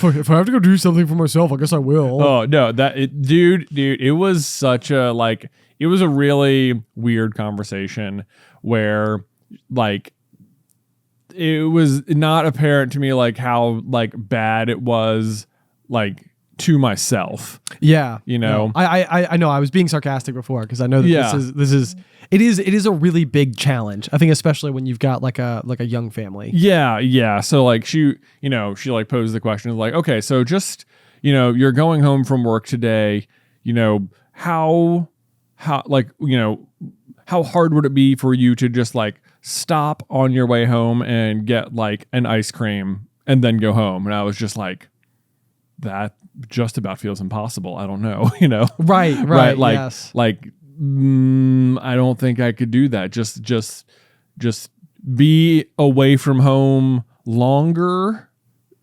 If I have to go do something for myself, I guess I will. Oh, no, dude, it was such a, like, it was a really weird conversation where, like, it was not apparent to me, like, how, like, bad it was, like, to myself. Yeah. No. I know I was being sarcastic before, because I know that it is a really big challenge. I think especially when you've got like a young family. Yeah. So like she like posed the question of like, okay, so just, you're going home from work today, how like, how hard would it be for you to just like stop on your way home and get like an ice cream and then go home? And I was just like, that just about feels impossible. I don't know, Right. Like, yes. like, I don't think I could do that. Just be away from home longer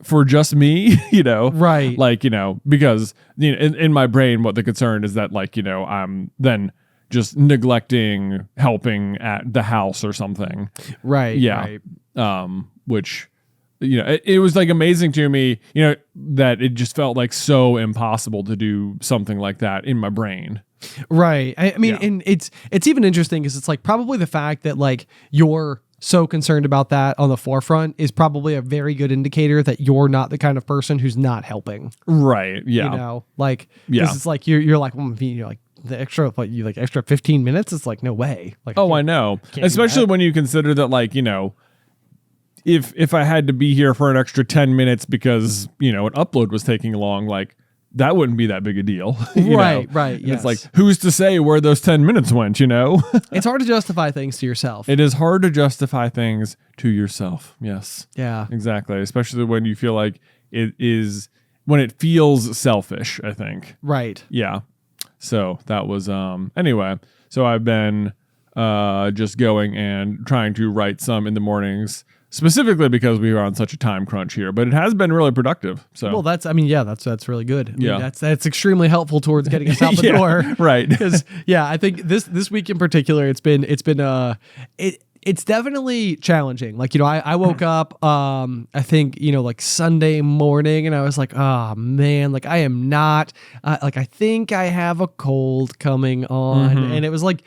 for just me, Right. like, because in my brain, what the concern is that like, I'm then just neglecting helping at the house or something. Right. Yeah. Right. Which, it was like amazing to me, that it just felt like so impossible to do something like that in my brain. Right. I mean, and it's even interesting because it's like probably the fact that like you're so concerned about that on the forefront is probably a very good indicator that you're not the kind of person who's not helping. Right. Yeah. Like, yeah. It's like you're like, well, like the extra, like you like extra 15 minutes. It's like, no way. Like, I know. Especially when you consider that, like, if I had to be here for an extra 10 minutes because, an upload was taking long, like, that wouldn't be that big a deal. Right. And Yes. it's like, who's to say where those 10 minutes went, It's hard to justify things to yourself. It is hard to justify things to yourself. Yes. Yeah. Exactly. Especially when you feel like when it feels selfish, I think. Right. Yeah. So that was, anyway, so I've been just going and trying to write some in the mornings, specifically because we are on such a time crunch here, but it has been really productive. So, well, that's really good. I mean, Yeah. that's extremely helpful towards getting us out the Yeah, door. right. Because I think this week in particular, it's definitely challenging. Like, I woke up, I think, like Sunday morning and I was like, oh man, like I am not, like, I think I have a cold coming on. And it was like,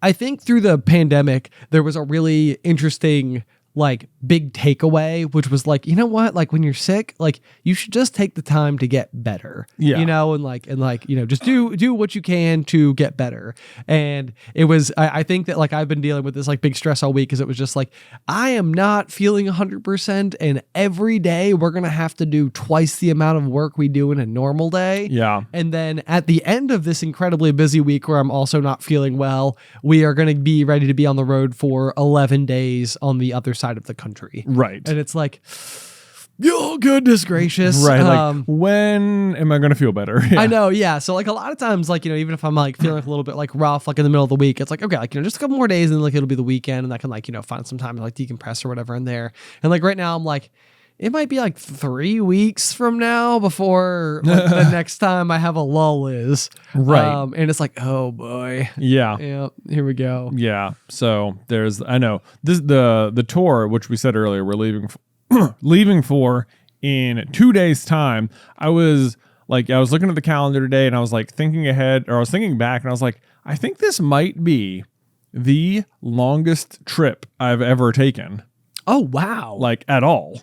I think through the pandemic, there was a really interesting like big takeaway, which was like, what, like when you're sick, like you should just take the time to get better, and just do what you can to get better. And it was, I think that like I've been dealing with this like big stress all week because it was just like, I am not feeling 100% and every day we're going to have to do twice the amount of work we do in a normal day. Yeah. And then at the end of this incredibly busy week where I'm also not feeling well, we are going to be ready to be on the road for 11 days on the other side of the country. Right. And it's like, oh, goodness gracious. Right. Like, when am I going to feel better? Yeah. I know. Yeah. So like a lot of times, like, even if I'm like feeling a little bit like rough, like in the middle of the week, it's like, okay, like, just a couple more days and like it'll be the weekend and I can like, find some time to like decompress or whatever in there. And like right now I'm like, it might be like 3 weeks from now before like, the next time I have a lull is. Right. And it's like, oh boy. Yeah. Yeah. Here we go. Yeah. So I know this, the tour, which we said earlier, we're leaving for in 2 days time. I was looking at the calendar today and I was like thinking ahead, or I was thinking back and I was like, I think this might be the longest trip I've ever taken. Oh, wow. Like at all.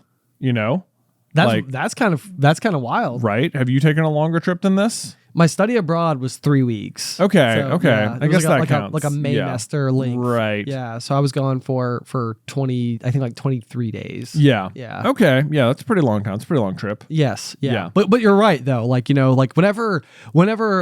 That's kind of wild. Right? Have you taken a longer trip than this? My study abroad was 3 weeks. Okay. So, Okay. yeah, I guess like that counts. like a Maymester length. Right. Yeah. So I was gone for 20, I think like 23 days. Yeah. Yeah. Okay. Yeah. That's a pretty long time. It's a pretty long trip. Yes. Yeah. Yeah. But you're right though. Like, like whenever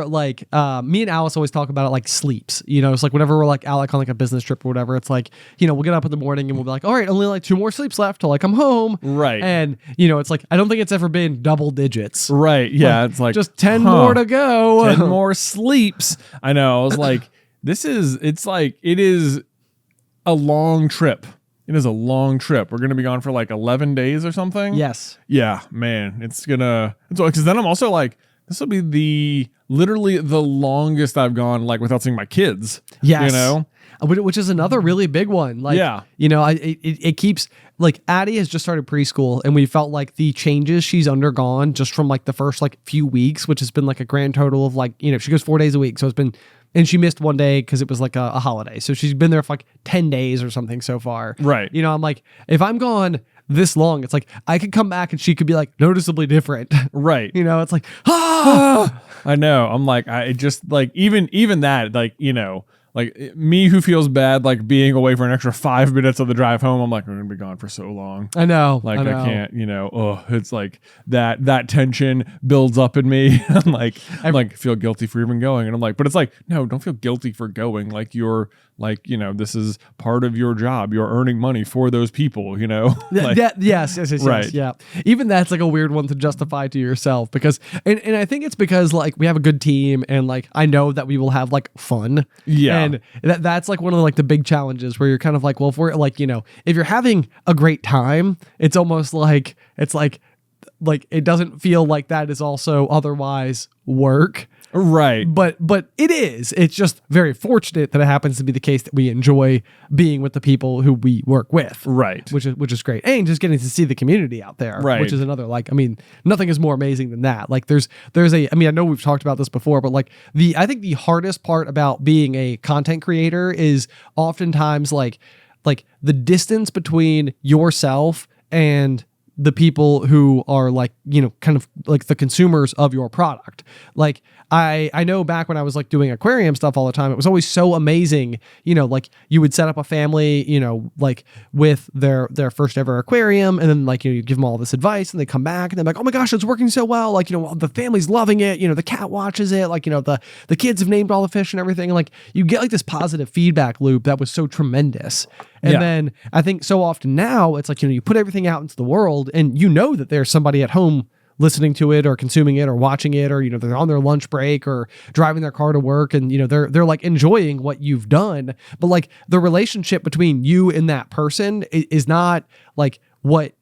like me and Alice always talk about it like sleeps, it's like whenever we're like out like on like a business trip or whatever, it's like, we'll get up in the morning and we'll be like, all right, only like 2 more sleeps left till I come home. Right. And it's like, I don't think it's ever been double digits. Right. Yeah. Like, it's like just 10 more to go. 10 more sleeps. I know. I was like, it is a long trip. It is a long trip. We're going to be gone for like 11 days or something. Yes. Yeah, man. It's because then I'm also like, this will be literally the longest I've gone like without seeing my kids. Yes. Which is another really big one. Like, yeah. It keeps like Addie has just started preschool and we felt like the changes she's undergone just from like the first like few weeks, which has been like a grand total of like, she goes 4 days a week. So it's been, and she missed one day because it was like a holiday. So she's been there for like 10 days or something so far. Right. I'm like, if I'm gone this long, it's like I could come back and she could be like noticeably different. Right. It's like, ah! I know. I'm like, I just like, even that, like, me who feels bad like being away for an extra 5 minutes of the drive home. I'm like, we're gonna be gone for so long. I know. Like I can't, it's like that tension builds up in me. I'm like feel guilty for even going. And I'm like, but it's like, no, don't feel guilty for going. Like you're like, this is part of your job. You're earning money for those people, Like, yes, right. yeah. Even that's like a weird one to justify to yourself because, and I think it's because like we have a good team and like I know that we will have like fun. Yeah. And that's like one of like the big challenges where you're kind of like, well, if we're like, if you're having a great time, it's almost like, it's like it doesn't feel like that is also otherwise work. Right. But it is. It's just very fortunate that it happens to be the case that we enjoy being with the people who we work with. Right. Which is great. And just getting to see the community out there. Right. Which is another, like, I mean, nothing is more amazing than that. Like there's I know we've talked about this before, but like I think the hardest part about being a content creator is oftentimes like the distance between yourself and the people who are like, kind of like the consumers of your product. Like I know back when I was like doing aquarium stuff all the time, it was always so amazing, like you would set up a family, like with their first ever aquarium. And then like, you give them all this advice and they come back and they're like, oh my gosh, it's working so well. Like, the family's loving it. The cat watches it. Like, the kids have named all the fish and everything. And like, you get like this positive feedback loop that was so tremendous. And then I think so often now it's like, you put everything out into the world and that there's somebody at home listening to it or consuming it or watching it, or, they're on their lunch break or driving their car to work and, they're like enjoying what you've done. But like the relationship between you and that person is not like what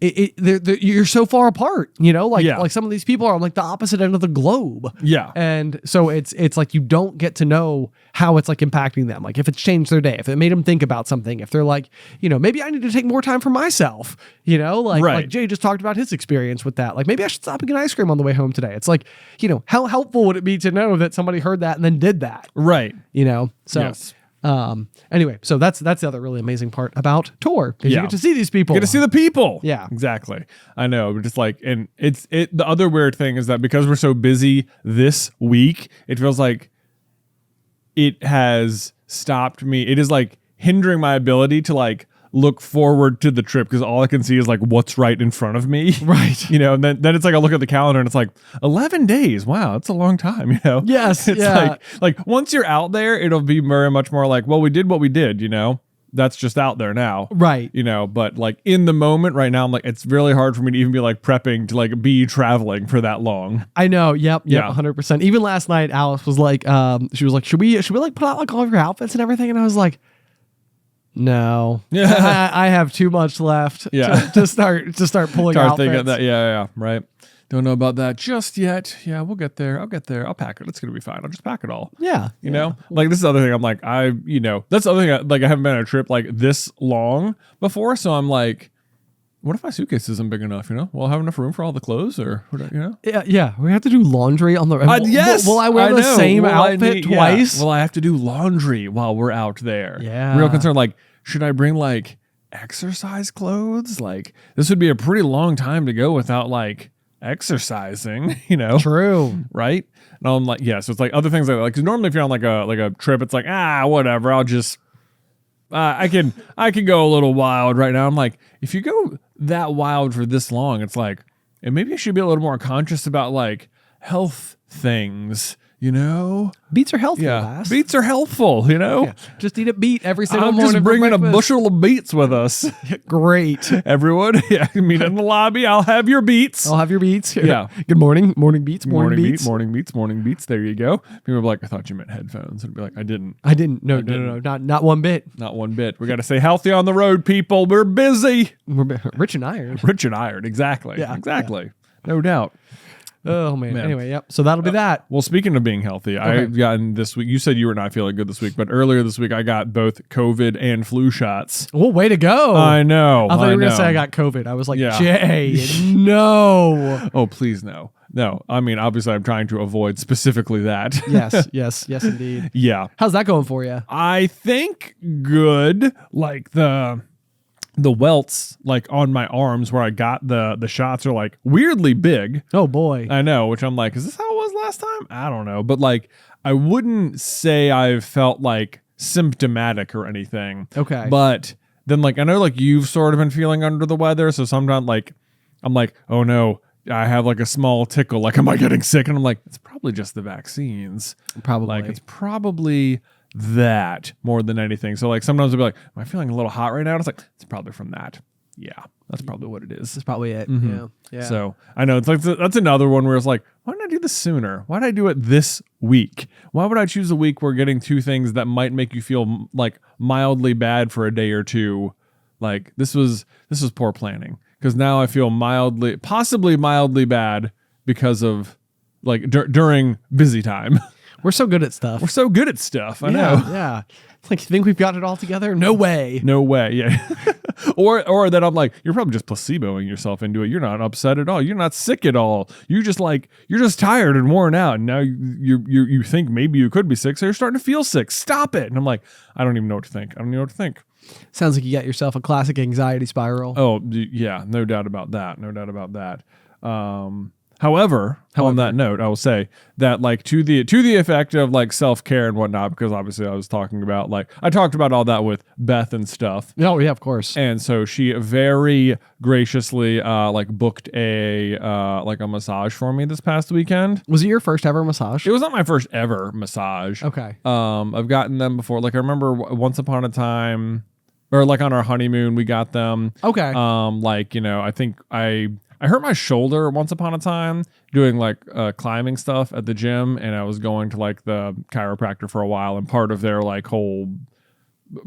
you're so far apart, like some of these people are on like the opposite end of the globe. Yeah. And so it's like, you don't get to know how it's like impacting them. Like if it's changed their day, if it made them think about something, if they're like, maybe I need to take more time for myself, like Jay just talked about his experience with that. Like maybe I should stop and get ice cream on the way home today. It's like, how helpful would it be to know that somebody heard that and then did that? Right. So yes. Anyway, so that's the other really amazing part about tour is you get to see these people. You get to see the people. Yeah, exactly. I know, but just like, and the other weird thing is that because we're so busy this week, it feels like it has stopped me. It is like hindering my ability to like look forward to the trip because all I can see is like what's right in front of me. Right. And then it's like I look at the calendar and it's like 11 days. Wow, that's a long time, Yes. It's like once you're out there, it'll be very much more like, well, we did what we did, That's just out there now. Right. But like in the moment right now, I'm like, it's really hard for me to even be like prepping to like be traveling for that long. I know. Yep. 100%. Even last night, Alice was like, she was like, should we like put out like all of your outfits and everything? And I was like, no, I have too much left to start pulling outfits. Thinking that, yeah, right. Don't know about that just yet. Yeah, we'll get there. I'll get there. I'll pack it. It's gonna be fine. I'll just pack it all. Yeah, you know. Like this is the other thing. I'm like, that's the other thing. Like I haven't been on a trip like this long before, so I'm like, what if my suitcase isn't big enough? Will I have enough room for all the clothes, or Yeah. We have to do laundry on the. Yes. Will I wear the same outfit twice? Yeah. Will I have to do laundry while we're out there? Yeah. Real concern. Like, should I bring like exercise clothes? Like, this would be a pretty long time to go without like exercising. True. Right. And I'm like, yeah. So it's like other things like 'cause normally if you're on like a trip, it's like whatever. I'll just. I can go a little wild right now. I'm like, if you go that wild for this long, it's like, and maybe I should be a little more conscious about like health things, Beets are healthy. Yeah, beets are healthful, Yeah. Just eat a beet every single morning. I'm just bringing a bushel of beets with us. Great. Everyone, meet in the lobby. I'll have your beets. I'll have your beets. Yeah. Good morning. Morning beets. Morning beets. Morning beets. There you go. People will be like, I thought you meant headphones. And I'd be like, I didn't. No. Not one bit. Not one bit. We got to stay healthy on the road, people. We're busy. We're rich and iron. Rich and iron. Exactly. Yeah. Exactly. Yeah. No doubt. Oh man. Anyway, yep. So that'll be that. Well, speaking of being healthy, I've gotten this week. You said you were not feeling good this week, but earlier this week I got both COVID and flu shots. Well, way to go! I know. I thought you were gonna say I got COVID. I was like, Jay, no. Oh, please no. No, I mean obviously I'm trying to avoid specifically that. Yes, indeed. Yeah. How's that going for you? I think good. Like the welts like on my arms where I got the shots are like weirdly big. Oh boy. I know, which I'm like, is this how it was last time? I don't know. But like, I wouldn't say I've felt like symptomatic or anything. Okay. But then like, I know like you've sort of been feeling under the weather. So sometimes like, I'm like, oh no, I have like a small tickle. Like, am I getting sick? And I'm like, it's probably just the vaccines. Probably. Like, it's probably that more than anything. So like, sometimes I'll be like, am I feeling a little hot right now? And it's like, it's probably from that. Yeah, that's probably what it is. That's probably it. Yeah. So I know it's like that's another one where it's like, why didn't I do this sooner? Why did I do it this week? Why would I choose a week where getting two things that might make you feel like mildly bad for a day or two? Like this was poor planning, because now I feel possibly mildly bad because of like during busy time. We're so good at stuff. We're so good at stuff. I know. Yeah. It's like, you think we've got it all together? No way. No way. Yeah. or that I'm like, you're probably just placeboing yourself into it. You're not upset at all. You're not sick at all. You're just tired and worn out. And now you think maybe you could be sick. So you're starting to feel sick. Stop it. And I'm like, I don't even know what to think. I don't even know what to think. Sounds like you got yourself a classic anxiety spiral. Oh yeah. No doubt about that. However, on that note, I will say that like to the effect of like self-care and whatnot, because obviously I talked about all that with Beth and stuff. Oh yeah, of course. And so she very graciously like booked a massage for me this past weekend. Was it your first ever massage? It was not my first ever massage. Okay. I've gotten them before. Like I remember once upon a time, or like on our honeymoon, we got them. Okay. Like, you know, I think I hurt my shoulder once upon a time doing like climbing stuff at the gym, and I was going to like the chiropractor for a while, and part of their like whole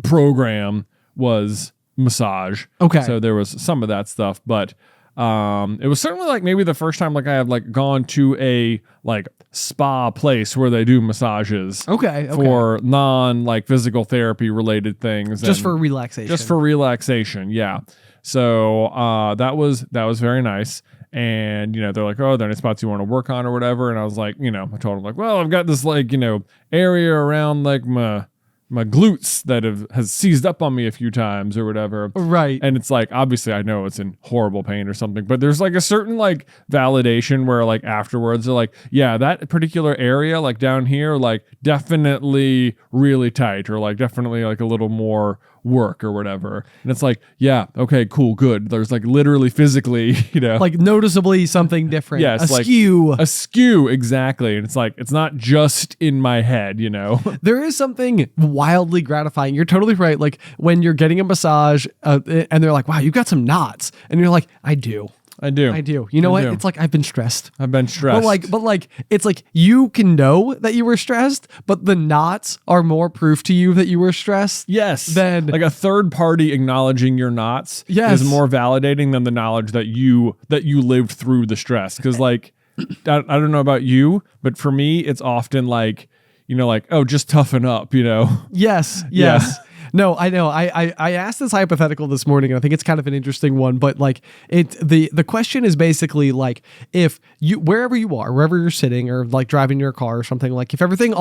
program was massage. Okay. So there was some of that stuff, but it was certainly like maybe the first time like I have like gone to a like spa place where they do massages. Okay. For non like physical therapy related things. Just for relaxation. Just for relaxation, yeah. So that was very nice. And, you know, they're like, oh, are there any spots you want to work on or whatever? And I was like, you know, I told them like, well, I've got this like, you know, area around like my glutes that has seized up on me a few times or whatever. Right. And it's like, obviously I know it's in horrible pain or something, but there's like a certain like validation where like afterwards they're like, yeah, that particular area like down here, like definitely really tight, or like definitely like a little more work or whatever. And it's like, yeah, okay, cool, good. There's like literally physically, you know, like noticeably something different. Yes, a skew, exactly. And it's like, it's not just in my head, you know. There is something wildly gratifying. You're totally right. Like when you're getting a massage and they're like, wow, you got some knots, and you're like, I do. You know what? It's like, I've been stressed. But like, it's like you can know that you were stressed, but the knots are more proof to you that you were stressed. Yes. Than like a third party acknowledging your knots is more validating than the knowledge that you lived through the stress. Because like, I don't know about you, but for me, it's often like, you know, like, oh, just toughen up, you know? Yes. Yeah. No, I know. I asked this hypothetical this morning, and I think it's kind of an interesting one. But like, the question is basically like, if you wherever you're sitting or like driving your car or something, like if everything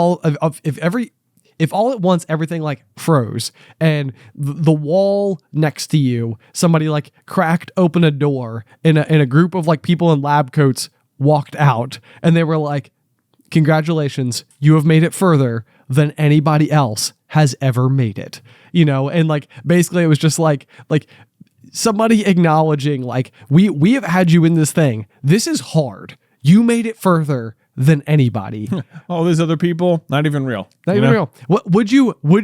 if all at once everything like froze and the wall next to you, somebody like cracked open a door in a group of like people in lab coats walked out, and they were like, congratulations, you have made it further than anybody else has ever made it, you know? And like, basically it was just like somebody acknowledging like, we have had you in this thing. This is hard. You made it further than anybody. All these other people, not even real. Not even real. What would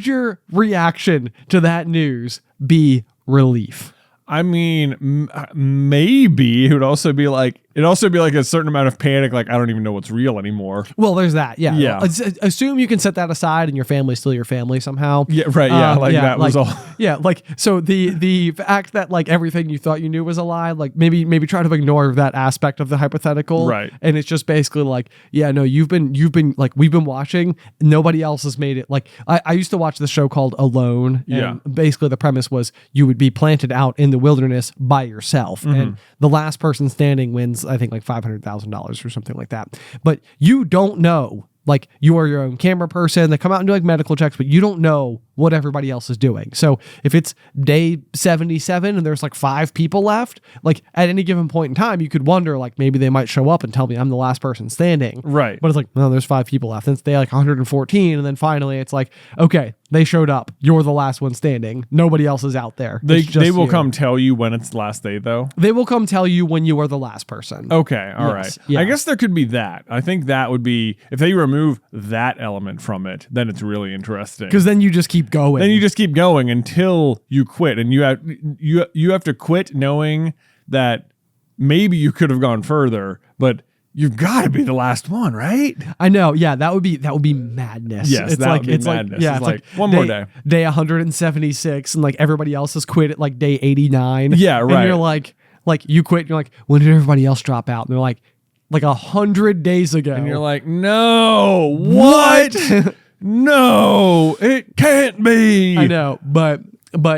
your reaction to that news be? Relief? I mean, maybe it would also be like a certain amount of panic. Like, I don't even know what's real anymore. Well, there's that. Yeah. Yeah. Assume you can set that aside and your family's still your family somehow. Yeah. Right. Yeah. That was all. Yeah. Like, so the fact that like everything you thought you knew was a lie, like maybe try to ignore that aspect of the hypothetical. Right. And it's just basically like, yeah, no, you've been like, we've been watching. Nobody else has made it. Like, I used to watch the show called Alone. And basically the premise was you would be planted out in the wilderness by yourself. Mm-hmm. And the last person standing wins, I think, like $500,000 or something like that. But you don't know, like, you are your own camera person. They come out and do like medical checks, but you don't know what everybody else is doing. So if it's day 77 and there's like 5 people left, like at any given point in time, you could wonder like maybe they might show up and tell me I'm the last person standing. Right. But it's like, no, there's 5 people left. And it's day like 114. And then finally it's like, okay, they showed up. You're the last one standing. Nobody else is out there. They will come tell you when it's the last day, though. They will come tell you when you are the last person. Okay, all right. Yeah. I guess there could be that. I think that would be, if they remove that element from it, then it's really interesting. Because then you just keep going. Then you just keep going until you quit, and you have to quit knowing that maybe you could have gone further, but you've got to be the last one, right? I know. Yeah, that would be madness. Yes, it's that like would be it's madness. like yeah, it's it's like one day, more day. Day 176, and like everybody else has quit at like day 89. Yeah, right. And you're like you quit. And you're like, when did everybody else drop out? And they're like 100 days ago. And you're like, no, what? No, it can't be. I know, but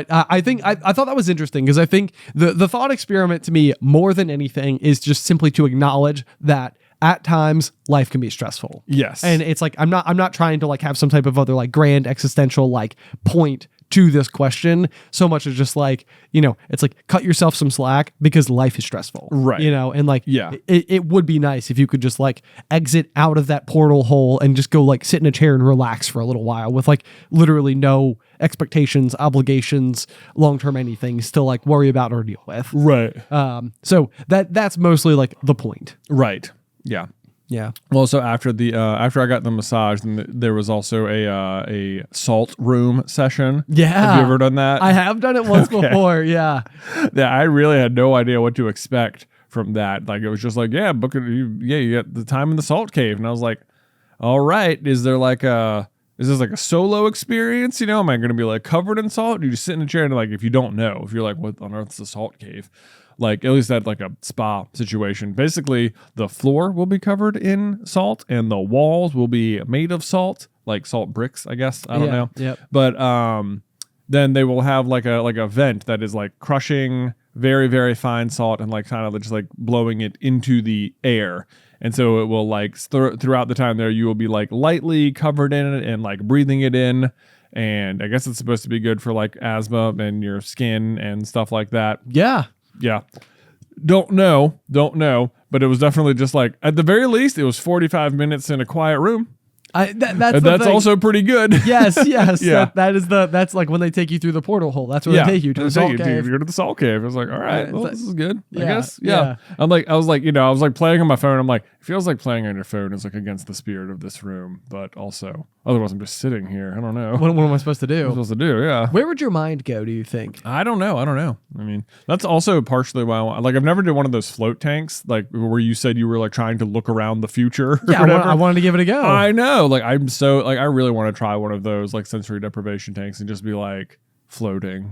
I think I thought that was interesting because I think the thought experiment to me more than anything is just simply to acknowledge that at times life can be stressful. Yes. And it's like I'm not trying to like have some type of other like grand existential like point to this question so much as just like, it's like cut yourself some slack because life is stressful. Right. And like yeah. it would be nice if you could just like exit out of that portal hole and just go like sit in a chair and relax for a little while with like literally no expectations, obligations, long-term anything to like worry about or deal with. Right. So that's mostly like the point. Right. Yeah. Yeah. Well, so after I got the massage, then there was also a salt room session. Yeah. Have you ever done that? I have done it once before. Yeah. Yeah. I really had no idea what to expect from that. Like it was just like, yeah, book it. You get the time in the salt cave, and I was like, all right. Is this like a solo experience? Am I going to be like covered in salt? You just sit in a chair and like, if you don't know, if you're like, what on earth is a salt cave? Like at least that like a spa situation. Basically, the floor will be covered in salt and the walls will be made of salt, like salt bricks, I guess. I don't know. Yep. But then they will have like a vent that is like crushing very, very fine salt and like kind of just like blowing it into the air. And so it will like throughout the time there, you will be like lightly covered in it and like breathing it in. And I guess it's supposed to be good for like asthma and your skin and stuff like that. Yeah. Yeah. Don't know. But it was definitely just like, at the very least, it was 45 minutes in a quiet room. That's also pretty good. Yes. Yeah. That's like when they take you through the portal hole. That's where they take you to the salt cave. You go to the salt cave. I was like, all right, well, this is good. I guess. Yeah. I was like playing on my phone. I'm like, it feels like playing on your phone is like against the spirit of this room, but also otherwise I'm just sitting here. I don't know. What am I supposed to do? What am I supposed to do? Yeah. Where would your mind go, do you think? I don't know. I mean, that's also partially why I've never did one of those float tanks, like where you said you were like trying to look around the future. Yeah, I wanted to give it a go. I know. Like I really want to try one of those like sensory deprivation tanks and just be like floating,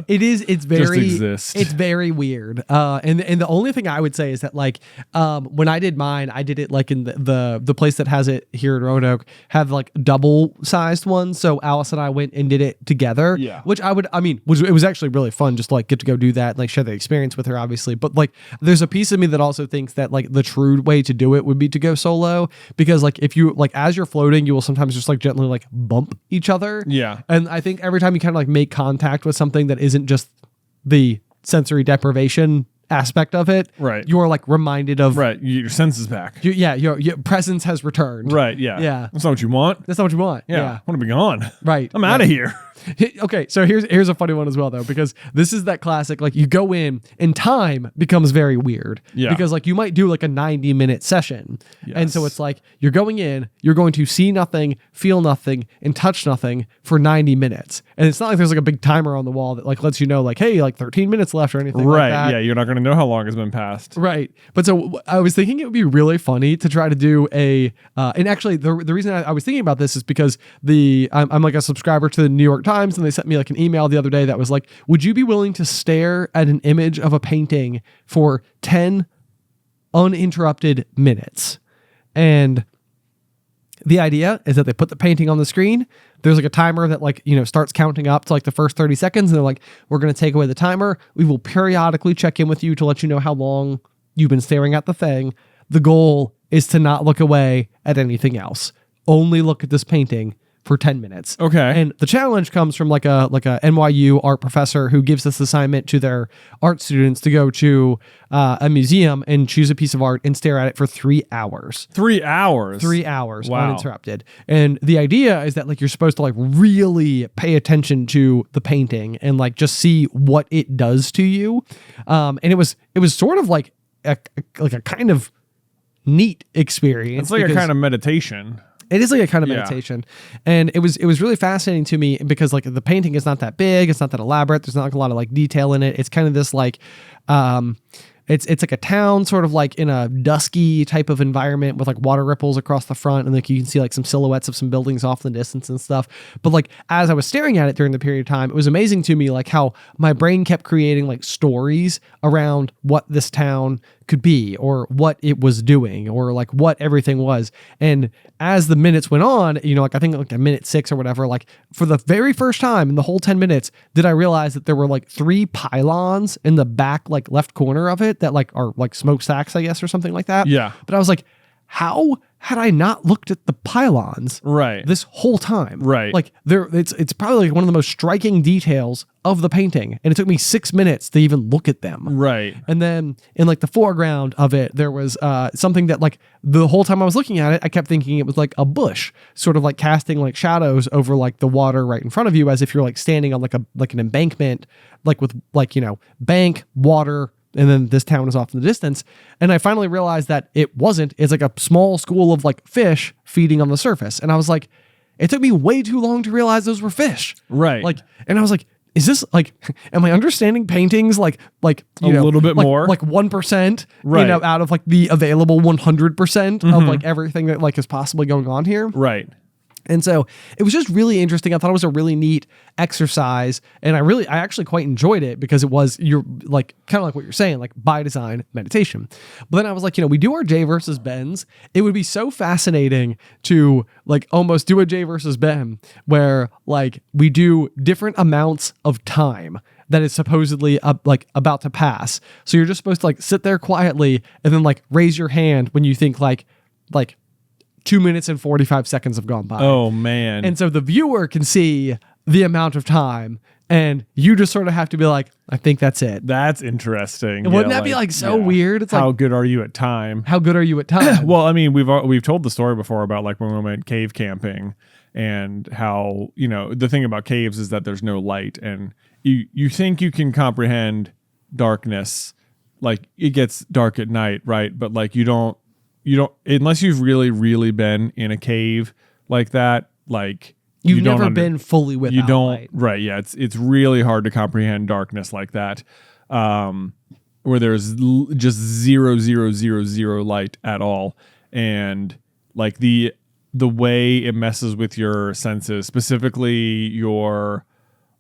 It's very just exist. It's very weird. And the only thing I would say is that like when I did mine, I did it like in the place that has it here in Roanoke have like double sized ones. So Alice and I went and did it together. Yeah. Which it was actually really fun just to like get to go do that and like share the experience with her, obviously. But like there's a piece of me that also thinks that like the true way to do it would be to go solo, because like if you like as you're floating, you will sometimes just like gently like bump each other. Yeah. And I think every time you kind of like make contact with something that isn't just the sensory deprivation aspect of it, right, you're like reminded of your senses back. Your presence has returned. Right. Yeah. That's not what you want. That's not what you want. Yeah. I want to be gone. Right. I'm out of here. Okay, so here's a funny one as well though, because this is that classic like you go in and time becomes very weird. Yeah. Because like you might do like a 90-minute session. Yes. And so it's like you're going in, you're going to see nothing, feel nothing, and touch nothing for 90 minutes. And it's not like there's like a big timer on the wall that like lets you know like, hey, like 13 minutes left or anything like that. Yeah, you're not going to know how long has been passed. Right. But so I was thinking it would be really funny to try to do and actually the reason I was thinking about this is because I'm like a subscriber to the New York Times, and they sent me like an email the other day that was like, would you be willing to stare at an image of a painting for 10 uninterrupted minutes? And the idea is that they put the painting on the screen. There's like a timer that like, starts counting up to like the first 30 seconds. And they're like, we're going to take away the timer. We will periodically check in with you to let you know how long you've been staring at the thing. The goal is to not look away at anything else. Only look at this painting for 10 minutes. Okay. And the challenge comes from like a NYU art professor who gives this assignment to their art students to go to a museum and choose a piece of art and stare at it for 3 hours. 3 hours. 3 hours Wow. uninterrupted. And the idea is that like you're supposed to like really pay attention to the painting and like just see what it does to you. And it was sort of like a kind of neat experience. It's like a kind of meditation. It is like a kind of meditation. And it was really fascinating to me because like the painting is not that big, it's not that elaborate, there's not like a lot of like detail in it. It's kind of this like it's like a town sort of like in a dusky type of environment with like water ripples across the front, and like you can see like some silhouettes of some buildings off in the distance and stuff. But like as I was staring at it during the period of time, it was amazing to me like how my brain kept creating like stories around what this town could be or what it was doing or like what everything was. And as the minutes went on, you know, like I think like a minute 6 or whatever, like for the very first time in the whole 10 minutes, did I realize that there were like 3 pylons in the back, like left corner of it that like are like smokestacks, I guess, or something like that. Yeah. But I was like, how had I not looked at the pylons Right. this whole time? Right. Like it's probably like one of the most striking details of the painting. And it took me 6 minutes to even look at them. Right. And then in like the foreground of it, there was something that like the whole time I was looking at it, I kept thinking it was like a bush, sort of like casting like shadows over like the water right in front of you, as if you're like standing on like an embankment, like with like, you know, bank, water, and then this town is off in the distance. And I finally realized that it wasn't. It's like a small school of like fish feeding on the surface. And I was like, it took me way too long to realize those were fish. Right. Like, and I was like, is this like, am I understanding paintings like you know, little bit like, more? like 1%, Right. you know, out of like the available 100% of like everything that like is possibly going on here. Right. And so it was just really interesting. I thought it was a really neat exercise, and I actually quite enjoyed it because it was, you're like kind of like what you're saying, like by design meditation. But then I was like, you know, we do our J versus Ben's. It would be so fascinating to like almost do a J versus Ben where like we do different amounts of time that is supposedly like about to pass. So you're just supposed to like sit there quietly and then like raise your hand when you think like 2 minutes and 45 seconds have gone by. Oh, man. And so the viewer can see the amount of time, and you just sort of have to be like, I think that's it. That's interesting. And wouldn't that be like so weird? It's how like, good are you at time? how good are you at time? Well, I mean, we've told the story before about like when we went cave camping and how, you know, the thing about caves is that there's no light, and you think you can comprehend darkness. Like it gets dark at night, right? But like you don't, unless you've really, really been in a cave like that, like You've never been fully without you don't light. Right. Yeah. It's really hard to comprehend darkness like that. Where there's just zero light at all. And like the way it messes with your senses, specifically your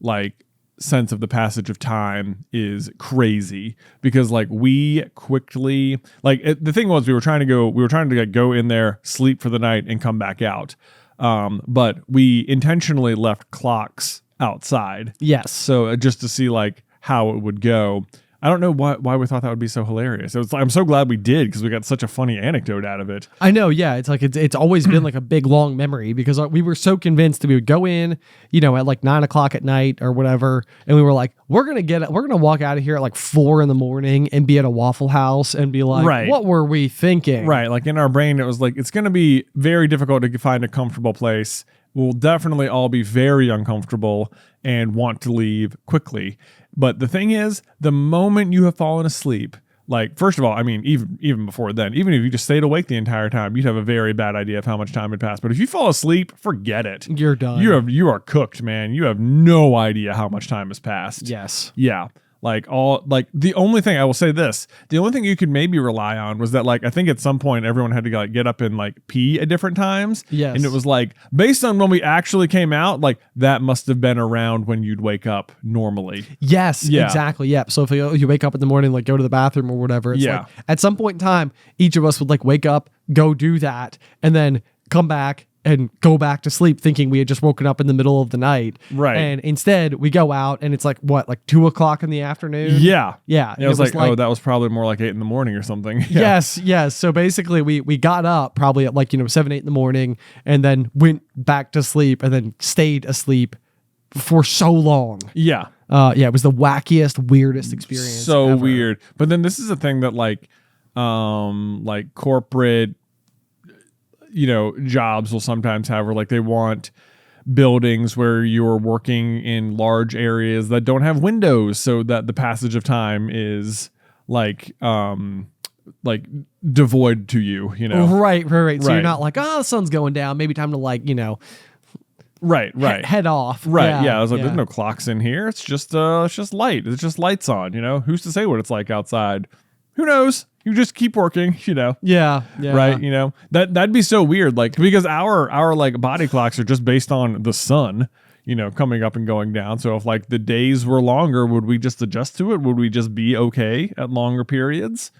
like sense of the passage of time, is crazy, because like we quickly, like the thing was we were trying to like, go in there, sleep for the night, and come back out. But we intentionally left clocks outside. Yes. So just to see like how it would go. I don't know why we thought that would be so hilarious. I'm so glad we did, because we got such a funny anecdote out of it. I know, yeah. It's like it's always been like a big long memory, because we were so convinced that we would go in, you know, at like 9 o'clock at night or whatever, and we were like, we're gonna walk out of here at like 4 a.m. and be at a Waffle House and be like, Right. What were we thinking? Right, like in our brain, it was like it's gonna be very difficult to find a comfortable place. We'll definitely all be very uncomfortable and want to leave quickly. But the thing is, the moment you have fallen asleep, like, first of all, I mean, even before then, even if you just stayed awake the entire time, you'd have a very bad idea of how much time had passed. But if you fall asleep, forget it. You're done. You are cooked, man. You have no idea how much time has passed. Yes. Yeah. The only thing I will say this, the only thing you could maybe rely on was that, like, I think at some point everyone had to like get up and like pee at different times. Yes. And it was like, based on when we actually came out, like that must have been around when you'd wake up normally. Yes, Yeah. exactly. Yeah. So if you wake up in the morning, like go to the bathroom or whatever, it's Yeah. like at some point in time, each of us would like wake up, go do that, and then come back and go back to sleep thinking we had just woken up in the middle of the night. Right. And instead we go out and it's like 2:00 in the afternoon. Yeah. Yeah. It was like, oh, that was probably more like 8 a.m. or something. Yeah. Yes. So basically we got up probably at 7, 8 in the morning and then went back to sleep and then stayed asleep for so long. Yeah. It was the wackiest, weirdest experience. So ever. weird. But then this is a thing that like corporate, jobs will sometimes have, where like they want buildings where you're working in large areas that don't have windows, so that the passage of time is like devoid to you. Right. So you're not like, oh, the sun's going down. Maybe time to Right. head off. Right. Yeah. I was like, there's no clocks in here. It's just light. It's just lights on, Who's to say what it's like outside? Who knows? You just keep working, Yeah. Right. That'd be so weird. Like, because our like body clocks are just based on the sun, coming up and going down. So if like the days were longer, would we just adjust to it? Would we just be okay at longer periods?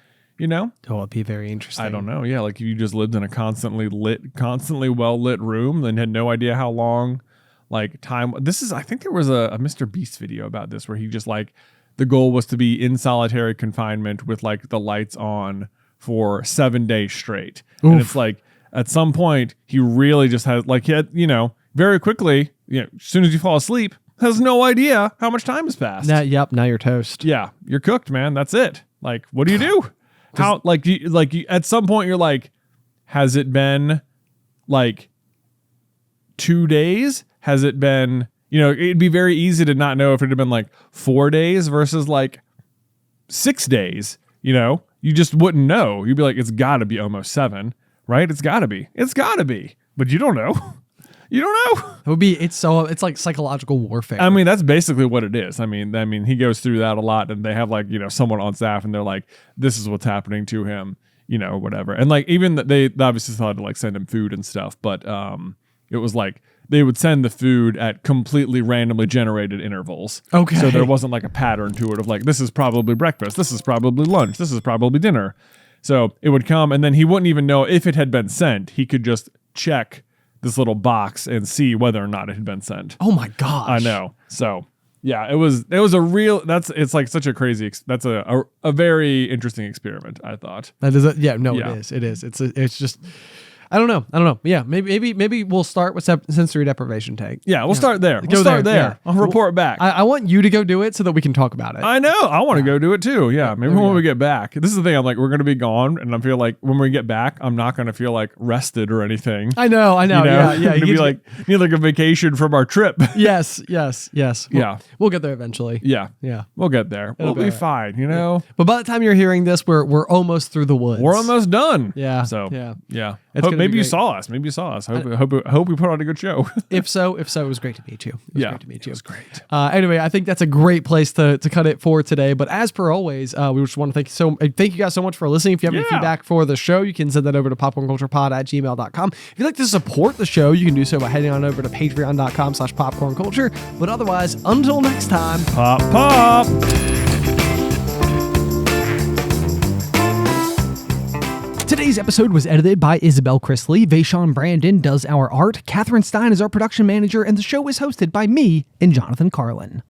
Oh, it'd be very interesting. I don't know. Yeah, like if you just lived in a constantly well lit room, then had no idea how long, like time. I think there was a Mr. Beast video about this where he just like the goal was to be in solitary confinement with like the lights on for 7 days straight, and it's like at some point he really just has like he had very quickly as soon as you fall asleep has no idea how much time has passed. Now you're toast. Yeah, you're cooked, man. That's it. Like, what do you do? How you at some point you're like, has it been like 2 days? Has it been, it'd be very easy to not know if it had been like 4 days versus like 6 days, you just wouldn't know. You'd be like, it's gotta be almost 7, right? It's gotta be, but you don't know. You don't know. It's like psychological warfare. I mean, that's basically what it is. I mean, he goes through that a lot, and they have like, someone on staff, and they're like, this is what's happening to him, whatever. And like, even they obviously still had to like send him food and stuff, but it was like they would send the food at completely randomly generated intervals. Okay. So there wasn't like a pattern to it of like, this is probably breakfast, this is probably lunch, this is probably dinner. So it would come, and then he wouldn't even know if it had been sent. He could just check this little box and see whether or not it had been sent. Oh my gosh. I know. So yeah, it was a real, it's like such a crazy, that's a very interesting experiment, I thought. That is It is. It's just, I don't know. Yeah, maybe we'll start with sensory deprivation tag. Yeah, we'll start there. Go there. Yeah. I'll report back. I want you to go do it so that we can talk about it. I know. I want to go do it too. Yeah, maybe when we get back. This is the thing. I'm like, we're going to be gone, and I feel like when we get back, I'm not going to feel like rested or anything. I know. Yeah. It'd be like need like a vacation from our trip. Yes. We'll get there eventually. Yeah. We'll get there. We'll be fine. But by the time you're hearing this, we're almost through the woods. We're almost done. Yeah. So yeah. Maybe you saw us. Hope we put on a good show. If so, it was great to meet you. It was great. Anyway, I think that's a great place to cut it for today. But as per always, we just want to thank you guys so much for listening. If you have any feedback for the show, you can send that over to popcornculturepod@gmail.com. If you'd like to support the show, you can do so by heading on over to patreon.com/popcornculture. But otherwise, until next time, pop. Today's episode was edited by Isybelle Christley. Vaishon Brandon does our art. Catherine Stein is our production manager, and the show is hosted by me and Jonathan Carlin.